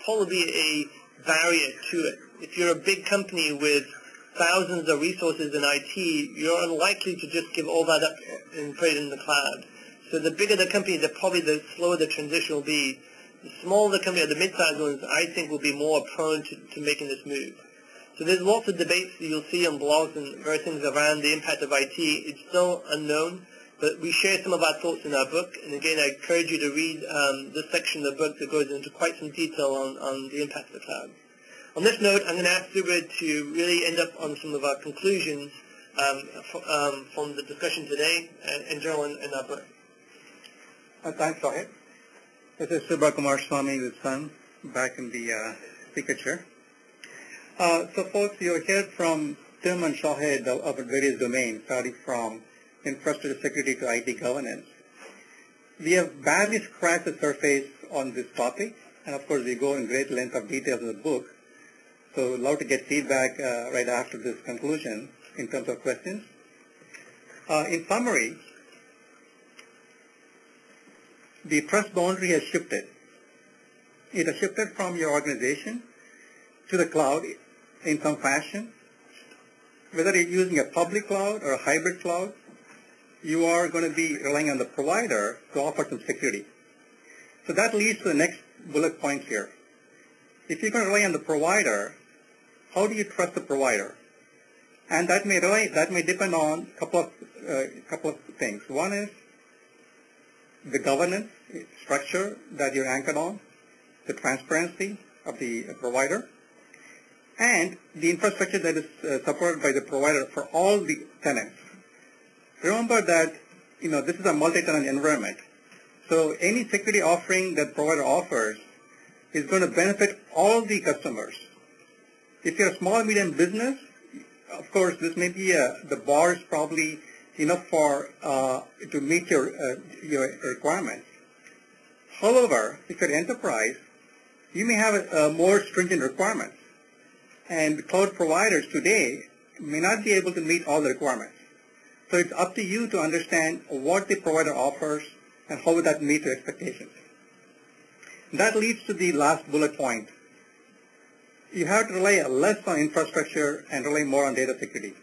probably a barrier to it. If you're a big company with thousands of resources in IT, you're unlikely to just give all that up and put it in the cloud. So the bigger the company, probably the slower the transition will be. The smaller the company or the mid-sized ones, I think, will be more prone to making this move. So there's lots of debates that you'll see on blogs and various things around the impact of IT. It's still unknown, but we share some of our thoughts in our book. And again, I encourage you to read this section of the book that goes into quite some detail on the impact of the cloud. On this note, I'm going to ask Subra to really end up on some of our conclusions from the discussion today and general in our book. Thanks, Shahid. This is Subra Kumar Swami with Sun, back in the speaker chair. So folks, you heard from Tim and Shahid about various domains, starting from infrastructure security to IT governance. We have barely scratched the surface on this topic, and of course we go in great length of details in the book. So I'd love to get feedback right after this conclusion in terms of questions. In summary, the trust boundary has shifted. It has shifted from your organization to the cloud in some fashion. Whether you're using a public cloud or a hybrid cloud, you are going to be relying on the provider to offer some security. So that leads to the next bullet point here. If you're going to rely on the provider, how do you trust the provider? And that may depend on a couple of things. One is the governance structure that you're anchored on, the transparency of the provider, and the infrastructure that is supported by the provider for all the tenants. Remember that this is a multi-tenant environment, so any security offering that provider offers is going to benefit all the customers. If you're a small medium business, of course this may be the bar is probably enough for to meet your requirements. However, if you're an enterprise, you may have more stringent requirements, and cloud providers today may not be able to meet all the requirements. So it's up to you to understand what the provider offers and how would that meet your expectations. That leads to the last bullet point. You have to rely less on infrastructure and rely more on data security.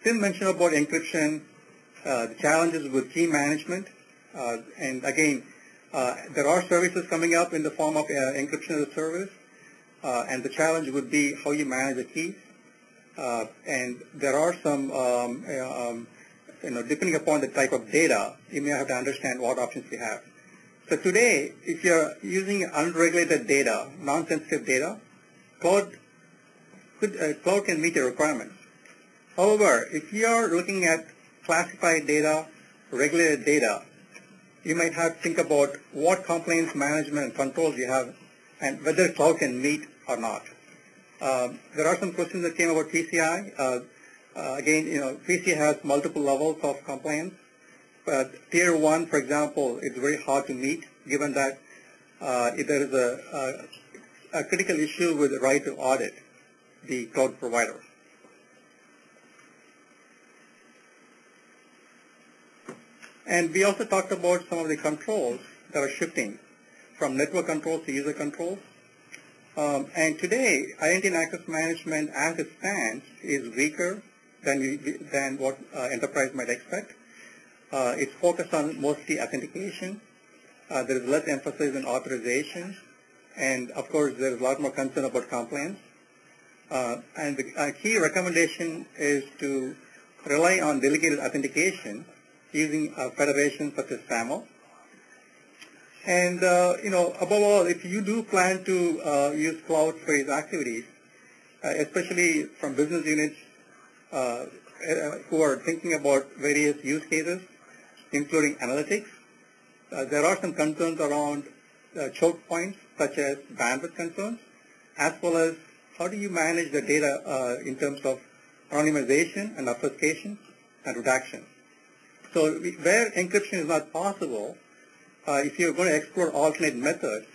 Tim mentioned about encryption, the challenges with key management, and again, there are services coming up in the form of encryption as a service, and the challenge would be how you manage the keys. And there are some, depending upon the type of data, you may have to understand what options you have. So today, if you're using unregulated data, non-sensitive data, cloud can meet your requirements. However, if you are looking at classified data, regulated data, you might have to think about what compliance management and controls you have and whether cloud can meet or not. There are some questions that came about PCI. Again, PCI has multiple levels of compliance. But Tier 1, for example, is very hard to meet, given that if there is a critical issue with the right to audit the cloud provider. And we also talked about some of the controls that are shifting from network controls to user controls. And today, identity and access management as it stands is weaker than what enterprise might expect. It's focused on mostly authentication. There is less emphasis on authorization. And of course, there is a lot more concern about compliance. And the key recommendation is to rely on delegated authentication using federations such as SAML. And, above all, if you do plan to use cloud for these activities, especially from business units who are thinking about various use cases, including analytics, there are some concerns around choke points, such as bandwidth concerns, as well as how do you manage the data in terms of anonymization and obfuscation and redaction. So where encryption is not possible, if you're going to explore alternate methods,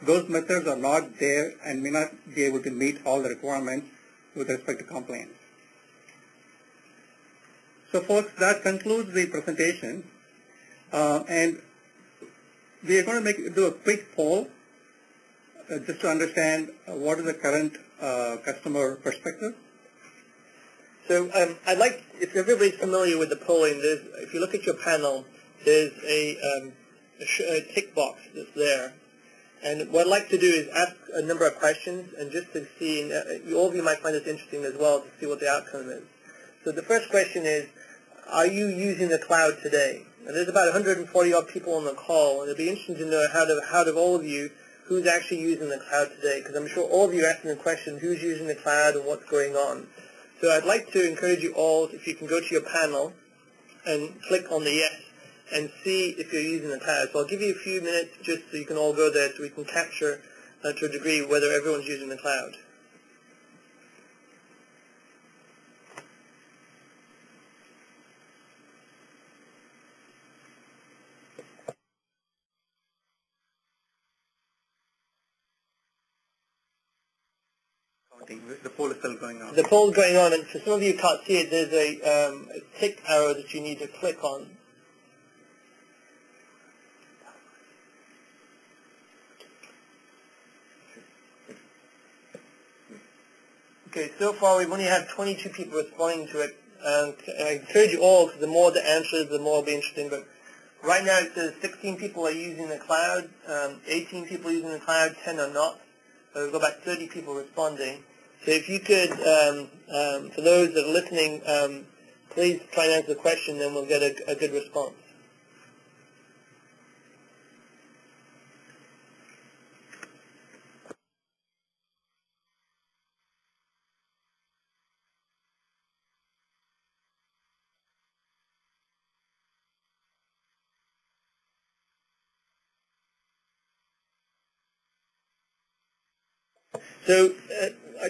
those methods are not there and may not be able to meet all the requirements with respect to compliance. So folks, that concludes the presentation. And we are going to do a quick poll just to understand what is the current customer perspective. So I'd like, if everybody's familiar with the polling, if you look at your panel, there's a tick box that's there. And what I'd like to do is ask a number of questions, and just to see, and all of you might find this interesting as well, to see what the outcome is. So the first question is, are you using the cloud today? And there's about 140 odd people on the call, and it'd be interesting to know out of all of you, who's actually using the cloud today, because I'm sure all of you are asking the question, who's using the cloud and what's going on. So I'd like to encourage you all, if you can go to your panel and click on the yes and see if you're using the cloud. So I'll give you a few minutes just so you can all go there so we can capture to a degree whether everyone's using the cloud. The poll is still going on. The poll's going on, and for some of you who can't see it, there's a tick arrow that you need to click on. Okay, so far we've only had 22 people responding to it. I encourage you all, because the more the answers, the more it'll be interesting. But right now it says 16 people are using the cloud, 18 people are using the cloud, 10 are not. So we've got about 30 people responding. So if you could, for those that are listening, please try and answer the question, then we'll get a good response. So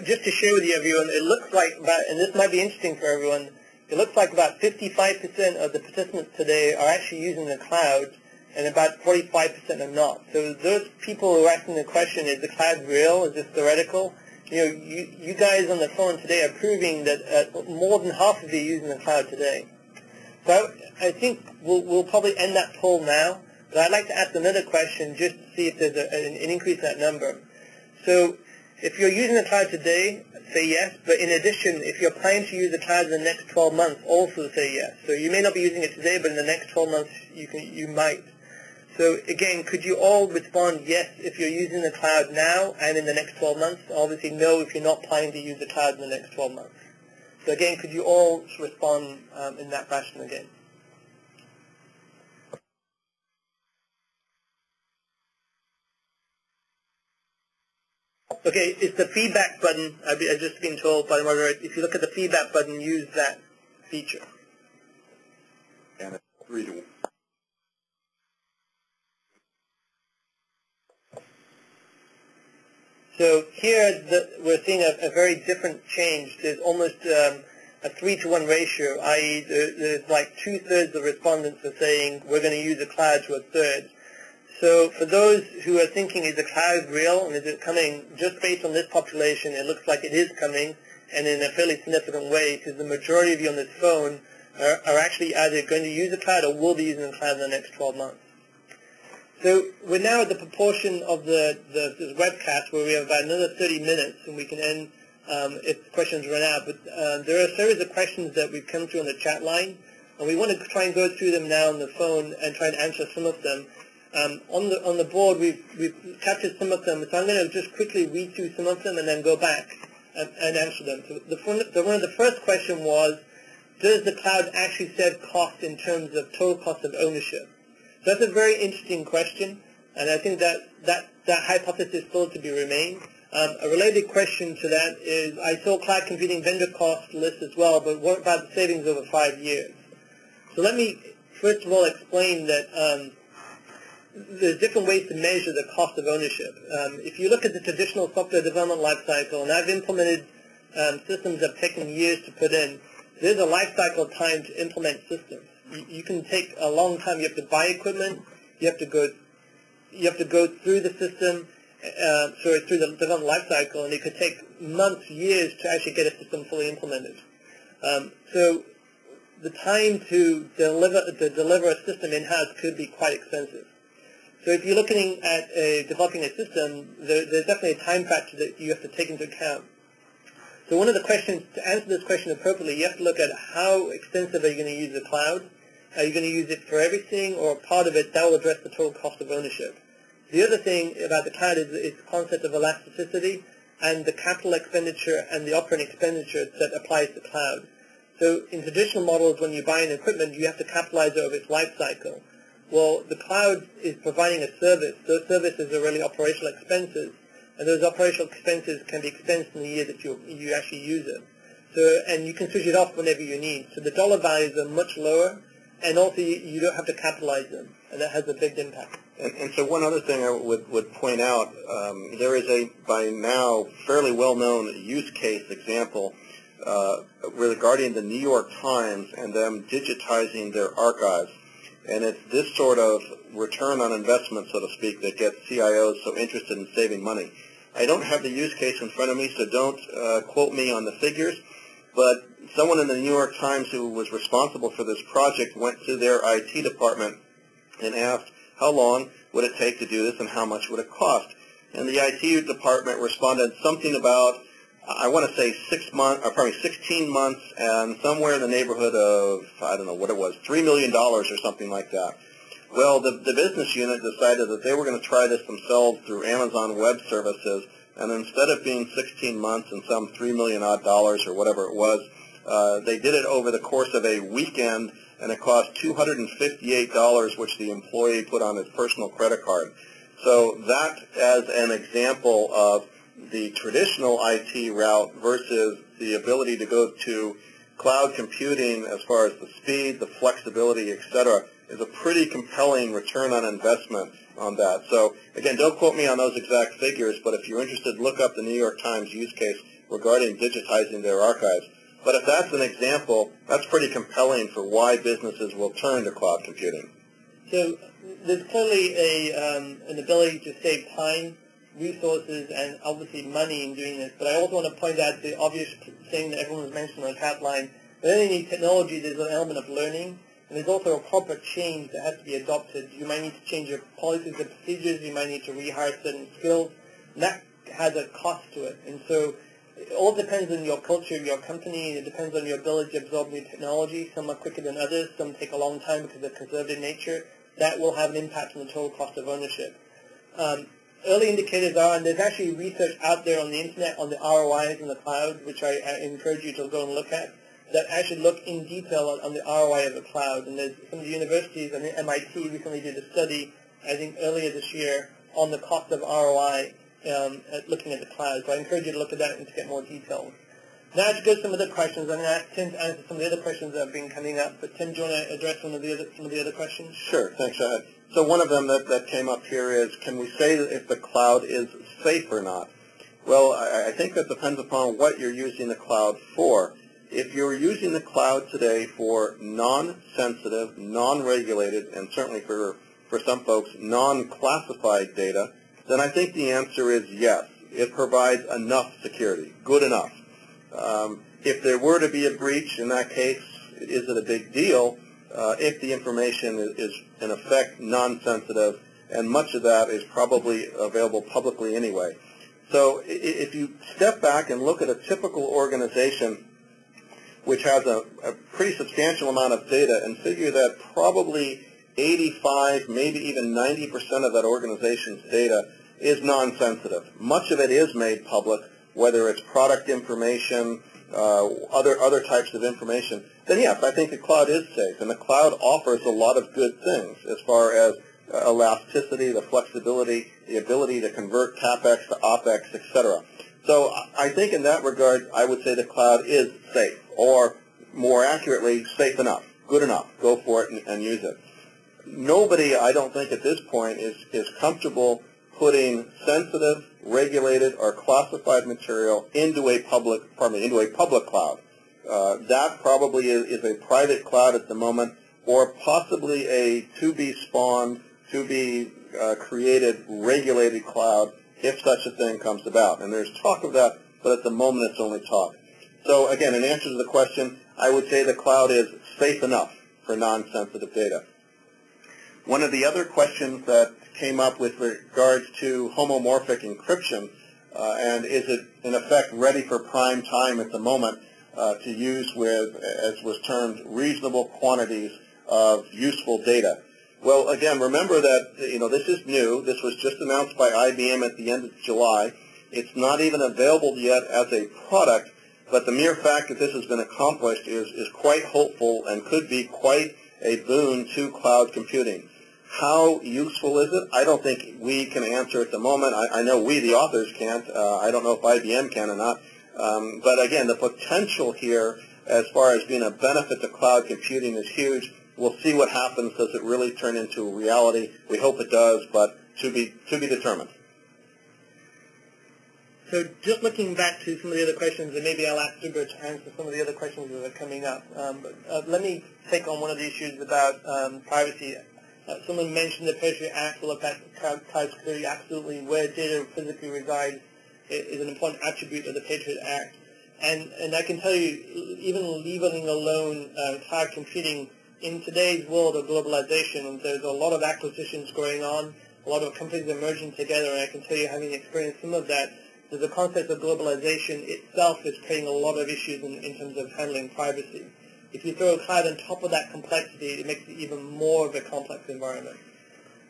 just to share with you, everyone, it looks like and this might be interesting for everyone, it looks like about 55% of the participants today are actually using the cloud, and about 45% are not. So those people who are asking the question, is the cloud real? Is this theoretical? You guys on the phone today are proving that more than half of you are using the cloud today. So I think we'll probably end that poll now, but I'd like to ask another question just to see if there's an increase in that number. So if you're using the cloud today, say yes, but in addition, if you're planning to use the cloud in the next 12 months, also say yes. So you may not be using it today, but in the next 12 months you might. So again, could you all respond yes if you're using the cloud now and in the next 12 months? Obviously no if you're not planning to use the cloud in the next 12 months. So again, could you all respond in that fashion again? Okay, it's the feedback button. I've just been told by the moderator, if you look at the feedback button, use that feature. And it's 3 to 1. So here we're seeing a very different change. There's almost a 3-to-1 ratio, i.e. there's like 2/3 of respondents are saying we're going to use the cloud to a third. So for those who are thinking, is the cloud real and is it coming, just based on this population, it looks like it is coming, and in a fairly significant way, because the majority of you on this phone are actually either going to use the cloud or will be using the cloud in the next 12 months. So we're now at the proportion of this webcast where we have about another 30 minutes and we can end if questions run out. But there are a series of questions that we've come through on the chat line, and we want to try and go through them now on the phone and try and answer some of them. On the board, we've captured some of them, so I'm going to just quickly read through some of them and then go back and answer them. So one of the first question was, does the cloud actually save cost in terms of total cost of ownership? So that's a very interesting question, and I think that hypothesis still to be remained. A related question to that is, I saw cloud computing vendor cost list as well, but what about the savings over 5 years? So let me first of all explain that there's different ways to measure the cost of ownership. If you look at the traditional software development lifecycle, and I've implemented systems that have taken years to put in, there's a lifecycle time to implement systems. You can take a long time. You have to buy equipment. You have to go through the system, through the development lifecycle, and it could take months, years to actually get a system fully implemented. So the time to deliver a system in-house could be quite expensive. So if you're looking at developing a system, there's definitely a time factor that you have to take into account. So one of the questions, to answer this question appropriately, you have to look at how extensive are you going to use the cloud? Are you going to use it for everything, or part of it that will address the total cost of ownership? The other thing about the cloud is its concept of elasticity and the capital expenditure and the operating expenditure that applies to cloud. So in traditional models, when you buy an equipment, you have to capitalize it over its life cycle. Well, the cloud is providing a service. Those services are really operational expenses, and those operational expenses can be expensed in the year that you actually use it. So, and you can switch it off whenever you need. So the dollar values are much lower, and also you don't have to capitalize them, and that has a big impact. And so one other thing I would point out, there is a, by now, fairly well-known use case example regarding the New York Times and them digitizing their archives. And it's this sort of return on investment, so to speak, that gets CIOs so interested in saving money. I don't have the use case in front of me, so don't quote me on the figures, but someone in the New York Times who was responsible for this project went to their IT department and asked how long would it take to do this and how much would it cost. And the IT department responded something about, I want to say 6 months, or probably 16 months, and somewhere in the neighborhood of, I don't know what it was, $3 million or something like that. Well, the business unit decided that they were going to try this themselves through Amazon Web Services, and instead of being 16 months and some $3 million odd or whatever it was, they did it over the course of a weekend, and it cost $258, which the employee put on his personal credit card. So that as an example of the traditional IT route versus the ability to go to cloud computing as far as the speed, the flexibility, etc., is a pretty compelling return on investment on that. So, again, don't quote me on those exact figures, but if you're interested, look up the New York Times use case regarding digitizing their archives. But if that's an example, that's pretty compelling for why businesses will turn to cloud computing. So there's clearly an ability to save time, resources, and obviously money in doing this. But I also want to point out the obvious thing that everyone has mentioned on the chat line. With any technology, there's an element of learning, and there's also a corporate change that has to be adopted. You might need to change your policies and procedures. You might need to rehire certain skills, and that has a cost to it. And so it all depends on your culture, your company. It depends on your ability to absorb new technology. Some are quicker than others. Some take a long time because they're conserved in nature. That will have an impact on the total cost of ownership. Early indicators are, and there's actually research out there on the internet on the ROIs in the cloud, which I encourage you to go and look at, that actually look in detail on the ROI of the cloud. And there's some of the universities, I think MIT recently did a study, I think earlier this year, on the cost of ROI looking at the cloud. So I encourage you to look at that and to get more details. Now to go to some other questions. I'm going to ask Tim to answer some of the other questions that have been coming up. But Tim, do you want to address some of the other questions? Sure. Thanks, Shahid. So one of them that came up here is, can we say that if the cloud is safe or not? Well, I think that depends upon what you're using the cloud for. If you're using the cloud today for non-sensitive, non-regulated, and certainly for some folks, non-classified data, then I think the answer is yes. It provides enough security, good enough. If there were to be a breach, in that case, is it a big deal if the information is, in effect, non-sensitive, and much of that is probably available publicly anyway. So if you step back and look at a typical organization which has a pretty substantial amount of data and figure that probably 85, maybe even 90% of that organization's data is non-sensitive. Much of it is made public, whether it's product information, other types of information, then yes, I think the cloud is safe, and the cloud offers a lot of good things as far as elasticity, the flexibility, the ability to convert CapEx to OpEx, etc. So I think in that regard, I would say the cloud is safe, or more accurately, safe enough, good enough. Go for it and use it. Nobody, I don't think at this point, is comfortable putting sensitive, regulated, or classified material into a public cloud. That probably is a private cloud at the moment, or possibly a to-be-spawned, to-be-created, regulated cloud, if such a thing comes about. And there's talk of that, but at the moment it's only talk. So again, in answer to the question, I would say the cloud is safe enough for non-sensitive data. One of the other questions that came up with regards to homomorphic encryption, and is it in effect ready for prime time at the moment to use with, as was termed, reasonable quantities of useful data. Well, again, remember that this is new. This was just announced by IBM at the end of July. It's not even available yet as a product, but the mere fact that this has been accomplished is quite hopeful and could be quite a boon to cloud computing. How useful is it? I don't think we can answer at the moment. I know we, the authors, can't. I don't know if IBM can or not. But again, the potential here as far as being a benefit to cloud computing is huge. We'll see what happens. Does it really turn into a reality? We hope it does, but to be determined. So just looking back to some of the other questions, and maybe I'll ask Subra to answer some of the other questions that are coming up. But let me take on one of the issues about privacy. Someone mentioned the Patriot Act will affect cloud security. Absolutely. Where data physically resides is an important attribute of the Patriot Act. And I can tell you, even leaving alone cloud computing, in today's world of globalization, there's a lot of acquisitions going on, a lot of companies emerging together, and I can tell you, having experienced some of that, that the concept of globalization itself is creating a lot of issues in terms of handling privacy. If you throw a cloud on top of that complexity, it makes it even more of a complex environment.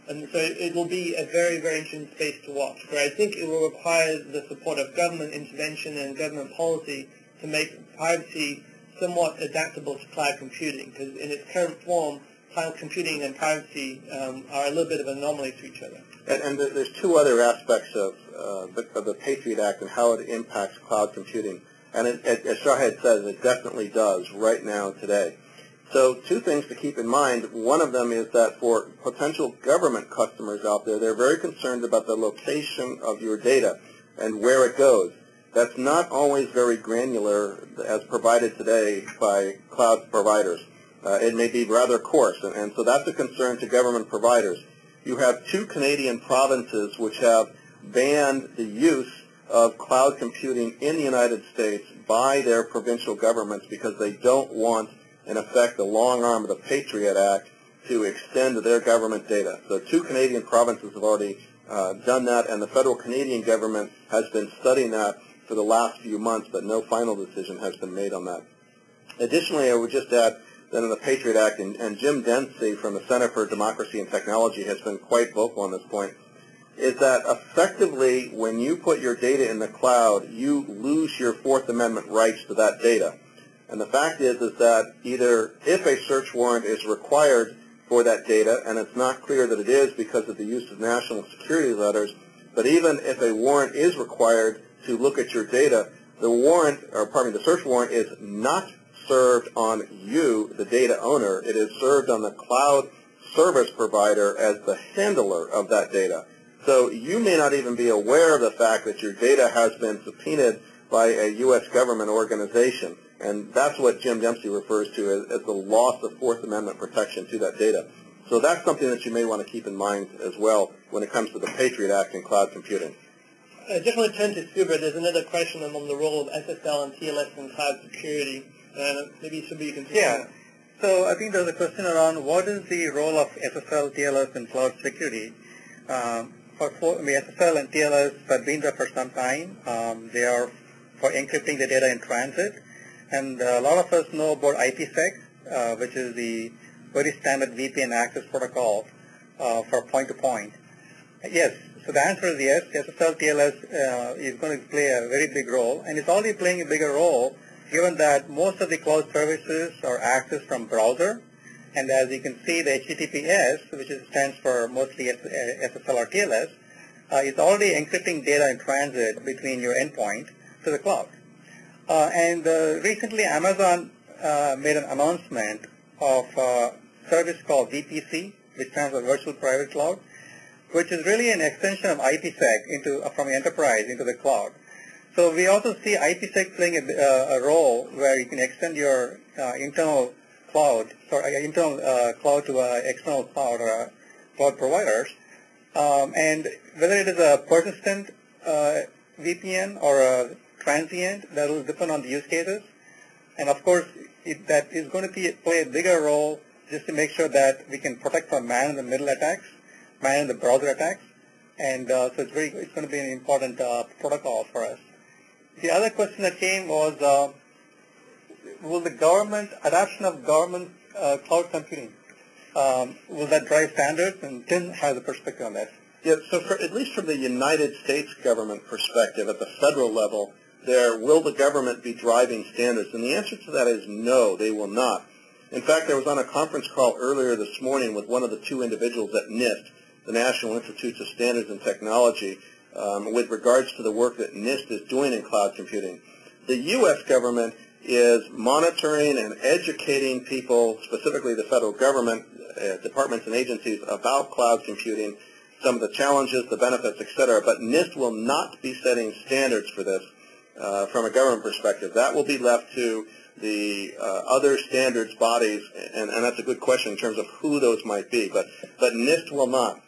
And so it will be a very, very interesting space to watch. But I think it will require the support of government intervention and government policy to make privacy somewhat adaptable to cloud computing, because in its current form, cloud computing and privacy are a little bit of an anomaly to each other. And there's two other aspects of the Patriot Act and how it impacts cloud computing. And as Shahid says, it definitely does right now today. So two things to keep in mind. One of them is that for potential government customers out there, they're very concerned about the location of your data and where it goes. That's not always very granular as provided today by cloud providers. It may be rather coarse, and so that's a concern to government providers. You have 2 Canadian provinces which have banned the use of cloud computing in the United States by their provincial governments because they don't want, in effect, the long arm of the Patriot Act to extend their government data. So 2 Canadian provinces have already done that, and the federal Canadian government has been studying that for the last few months, but no final decision has been made on that. Additionally, I would just add that in the Patriot Act, and Jim Dempsey from the Center for Democracy and Technology has been quite vocal on this point, is that effectively when you put your data in the cloud, you lose your Fourth Amendment rights to that data. And the fact is that either if a search warrant is required for that data, and it's not clear that it is because of the use of national security letters, but even if a warrant is required to look at your data, the search warrant is not served on you, the data owner. It is served on the cloud service provider as the handler of that data. So you may not even be aware of the fact that your data has been subpoenaed by a U.S. government organization. And that's what Jim Dempsey refers to as the loss of Fourth Amendment protection to that data. So that's something that you may want to keep in mind as well when it comes to the Patriot Act and cloud computing. I just want to turn to Subra. There's another question on the role of SSL and TLS in cloud security. Maybe Subra, you can take that. So I think there's a question around what is the role of SSL, TLS in cloud security. SSL and TLS have been there for some time. They are for encrypting the data in transit. And a lot of us know about IPsec, which is the very standard VPN access protocol for point-to-point. Yes, so the answer is yes. SSL, TLS is going to play a very big role, and it's already playing a bigger role given that most of the cloud services are accessed from browser, and as you can see, the HTTPS, which stands for mostly SSL or TLS, is already encrypting data in transit between your endpoint to the cloud. And recently, Amazon made an announcement of a service called VPC, which stands for Virtual Private Cloud, which is really an extension of IPsec from enterprise into the cloud. So we also see IPsec playing a role where you can extend your internal cloud to external cloud or cloud providers. And whether it is a persistent VPN or a transient, that will depend on the use cases. And of course, that is going to play a bigger role just to make sure that we can protect from man-in-the-middle attacks, man-in-the-browser attacks. And so it's going to be an important protocol for us. The other question that came was, will the adoption of government cloud computing, will that drive standards? And Tim has a perspective on that. Yeah, so at least from the United States government perspective, at the federal level, will the government be driving standards? And the answer to that is no, they will not. In fact, I was on a conference call earlier this morning with one of the two individuals at NIST, the National Institute of Standards and Technology, with regards to the work that NIST is doing in cloud computing. The U.S. government is monitoring and educating people, specifically the federal government, departments and agencies, about cloud computing, some of the challenges, the benefits, etc. But NIST will not be setting standards for this from a government perspective. That will be left to the other standards bodies, and that's a good question in terms of who those might be. But NIST will not.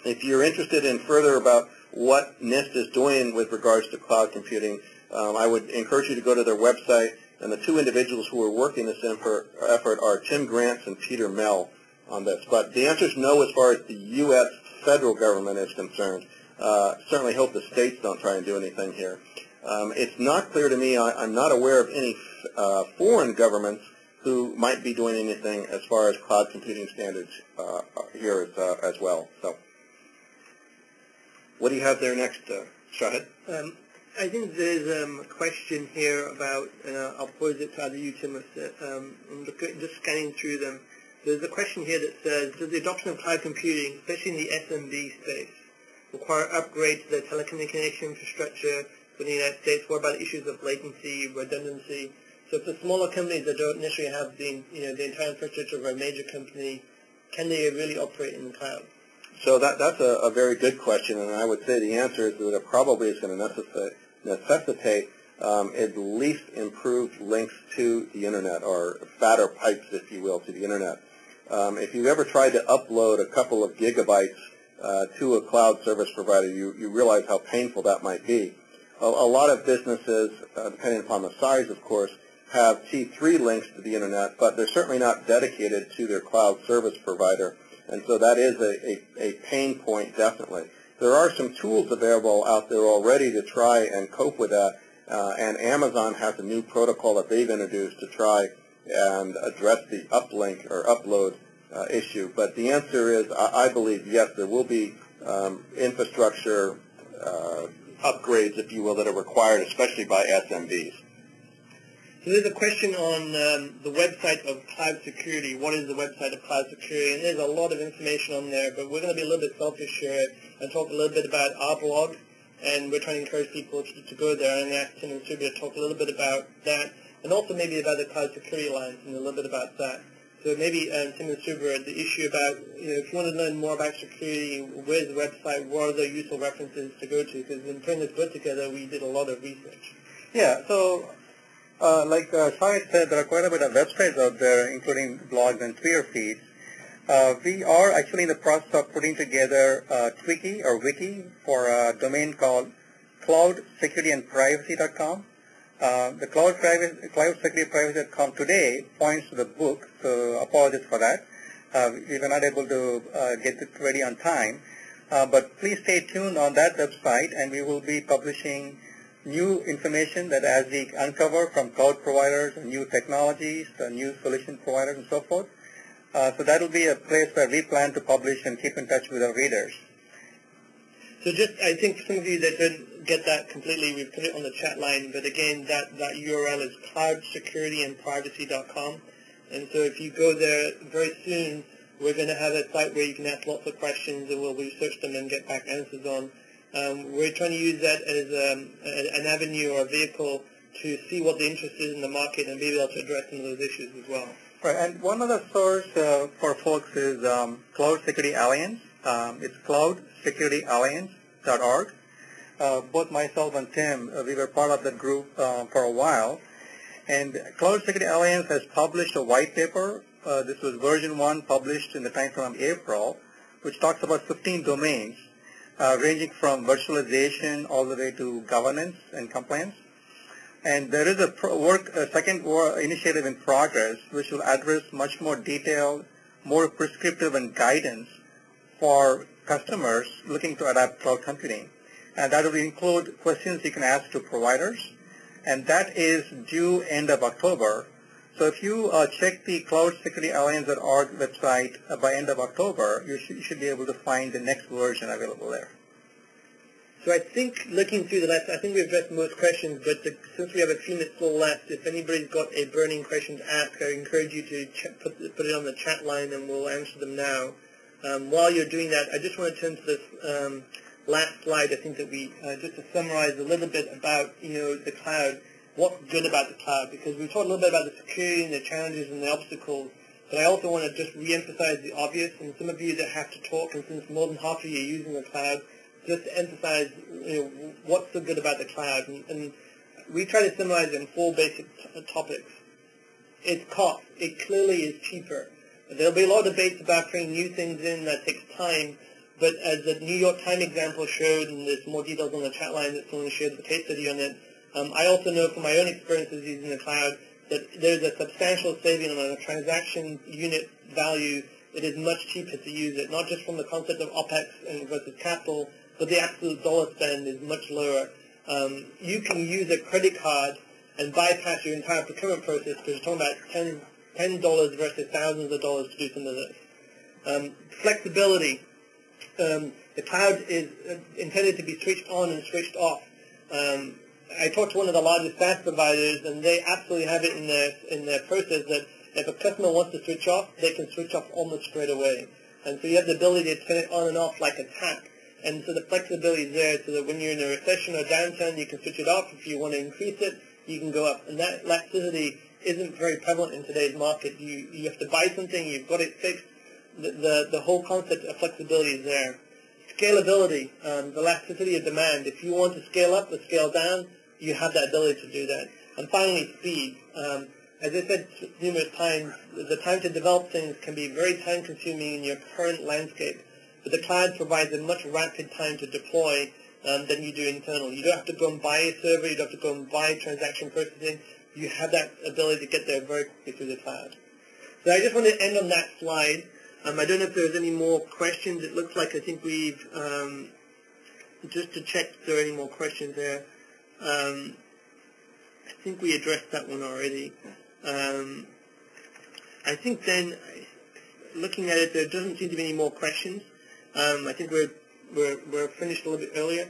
If you're interested in further about what NIST is doing with regards to cloud computing, I would encourage you to go to their website, and the two individuals who are working this effort are Tim Grants and Peter Mell on this. But the answer is no as far as the U.S. federal government is concerned. Certainly hope the states don't try and do anything here. It's not clear to me, I'm not aware of any foreign governments who might be doing anything as far as cloud computing standards here as well. So, what do you have there next, Shahid? I think there's a question here about, and I'll pose it to either you, Tim, or just scanning through them. There's a question here that says, does the adoption of cloud computing, especially in the SMB space, require upgrades to the telecommunication infrastructure for the United States? What about issues of latency, redundancy? So for smaller companies that don't necessarily have the entire infrastructure of a major company, can they really operate in the cloud? So that's a very good question, and I would say the answer is that it probably is going to necessitate at least improved links to the Internet, or fatter pipes, if you will, to the Internet. If you've ever tried to upload a couple of gigabytes to a cloud service provider, you realize how painful that might be. A lot of businesses, depending upon the size, of course, have T3 links to the Internet, but they're certainly not dedicated to their cloud service provider. And so that is a pain point, definitely. There are some tools available out there already to try and cope with that, and Amazon has a new protocol that they've introduced to try and address the uplink or upload issue. But the answer is, I believe, yes, there will be infrastructure upgrades, if you will, that are required, especially by SMBs. So there's a question on the website of cloud security. What is the website of cloud security? And there's a lot of information on there, but we're going to be a little bit selfish here and talk a little bit about our blog, and we're trying to encourage people to go there and ask Tim and Subra to talk a little bit about that, and also maybe about the Cloud Security Alliance and a little bit about that. So maybe Tim and Subra, the issue about, if you want to learn more about security, where's the website, what are the useful references to go to? Because in putting this book together, we did a lot of research. Yeah, so like Shahid said, there are quite a bit of websites out there, including blogs and Twitter feeds. We are actually in the process of putting together a Twiki or wiki for a domain called cloudsecurityandprivacy.com. The cloudsecurityandprivacy.com today points to the book, so apologies for that. We were not able to get it ready on time. But please stay tuned on that website, and we will be publishing new information that as we uncover from cloud providers and new technologies, new solution providers and so forth. So that will be a place where we plan to publish and keep in touch with our readers. So just, I think for some of you that didn't get that completely, we've put it on the chat line, but again, that URL is cloudsecurityandprivacy.com. And so if you go there very soon, we're going to have a site where you can ask lots of questions and we'll research them and get back answers on. We're trying to use that as an avenue or a vehicle to see what the interest is in the market and be able to address some of those issues as well. Right, and one other source for folks is Cloud Security Alliance. It's cloudsecurityalliance.org. Both myself and Tim, we were part of that group for a while. And Cloud Security Alliance has published a white paper. This was version 1 published in the time from April, which talks about 15 domains, ranging from virtualization all the way to governance and compliance. And there is a second initiative in progress which will address much more detailed, more prescriptive and guidance for customers looking to adopt cloud computing. And that will include questions you can ask to providers. And that is due end of October. So if you check the cloudsecurityalliance.org website by end of October, you should be able to find the next version available there. So I think looking through the list, I think we've addressed most questions, but since we have a few minutes still left, if anybody's got a burning question to ask, I encourage you to put it on the chat line and we'll answer them now. While you're doing that, I just want to turn to this last slide. I think that we, just to summarize a little bit about, the cloud, what's good about the cloud, because we talked a little bit about the security and the challenges and the obstacles, but I also want to just re-emphasize the obvious, and some of you that have to talk, and since more than half of you are using the cloud, just to emphasize, what's so good about the cloud. And we try to summarize it in 4 basic topics. It's cost. It clearly is cheaper. There'll be a lot of debates about putting new things in that takes time, but as the New York Times example showed, and there's more details on the chat line that someone shared the case study on it, I also know from my own experiences using the cloud that there's a substantial saving on a transaction unit value. It is much cheaper to use it, not just from the concept of OPEX and versus capital, but the absolute dollar spend is much lower. You can use a credit card and bypass your entire procurement process because you're talking about $10 versus thousands of dollars to do some of this. Flexibility. The cloud is intended to be switched on and switched off. I talked to one of the largest SaaS providers, and they absolutely have it in their process that if a customer wants to switch off, they can switch off almost straight away. And so you have the ability to turn it on and off like a tap. And so the flexibility is there so that when you're in a recession or downturn, you can switch it off. If you want to increase it, you can go up. And that elasticity isn't very prevalent in today's market. You have to buy something, you've got it fixed. The whole concept of flexibility is there. Scalability, the elasticity of demand. If you want to scale up or scale down, you have that ability to do that. And finally, speed. As I said numerous times, the time to develop things can be very time-consuming in your current landscape. But the cloud provides a much rapid time to deploy than you do internal. You don't have to go and buy a server. You don't have to go and buy transaction processing. You have that ability to get there very quickly through the cloud. So I just want to end on that slide. I don't know if there's any more questions. It looks like I think we've, just to check if there are any more questions there. I think we addressed that one already. I think then, looking at it, there doesn't seem to be any more questions. I think we're finished a little bit earlier.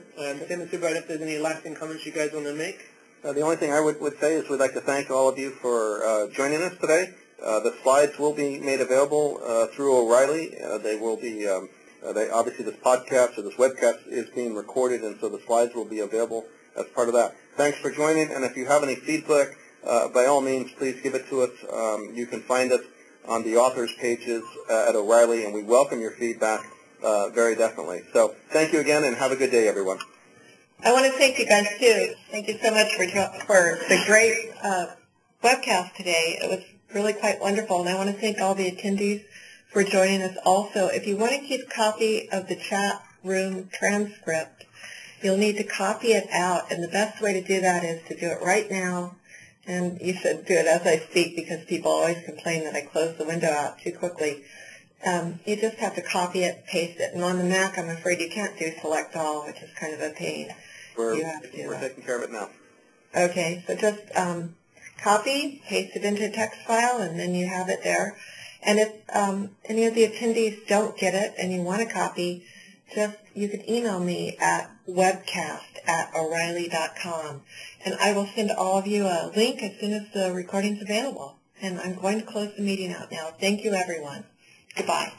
Tim and Sue, I don't know if there's any lasting comments you guys want to make. The only thing I would say is we'd like to thank all of you for joining us today. The slides will be made available through O'Reilly. They will be, obviously this podcast or this webcast is being recorded, and so the slides will be available as part of that. Thanks for joining, and if you have any feedback, by all means, please give it to us. You can find us on the authors pages at O'Reilly, and we welcome your feedback very definitely. So thank you again, and have a good day, everyone. I want to thank you guys, too. Thank you so much for the great webcast today. It was really quite wonderful, and I want to thank all the attendees for joining us also. If you want to keep a copy of the chat room transcript, you'll need to copy it out, and the best way to do that is to do it right now, and you should do it as I speak because people always complain that I close the window out too quickly. You just have to copy it, paste it, and on the Mac, I'm afraid you can't do select all, which is kind of a pain. We're taking care of it now. Okay, so just copy, paste it into a text file, and then you have it there. And if any of the attendees don't get it and you want a copy, you can email me at webcast@o'reilly.com, and I will send all of you a link as soon as the recording's available. And I'm going to close the meeting out now. Thank you, everyone. Goodbye.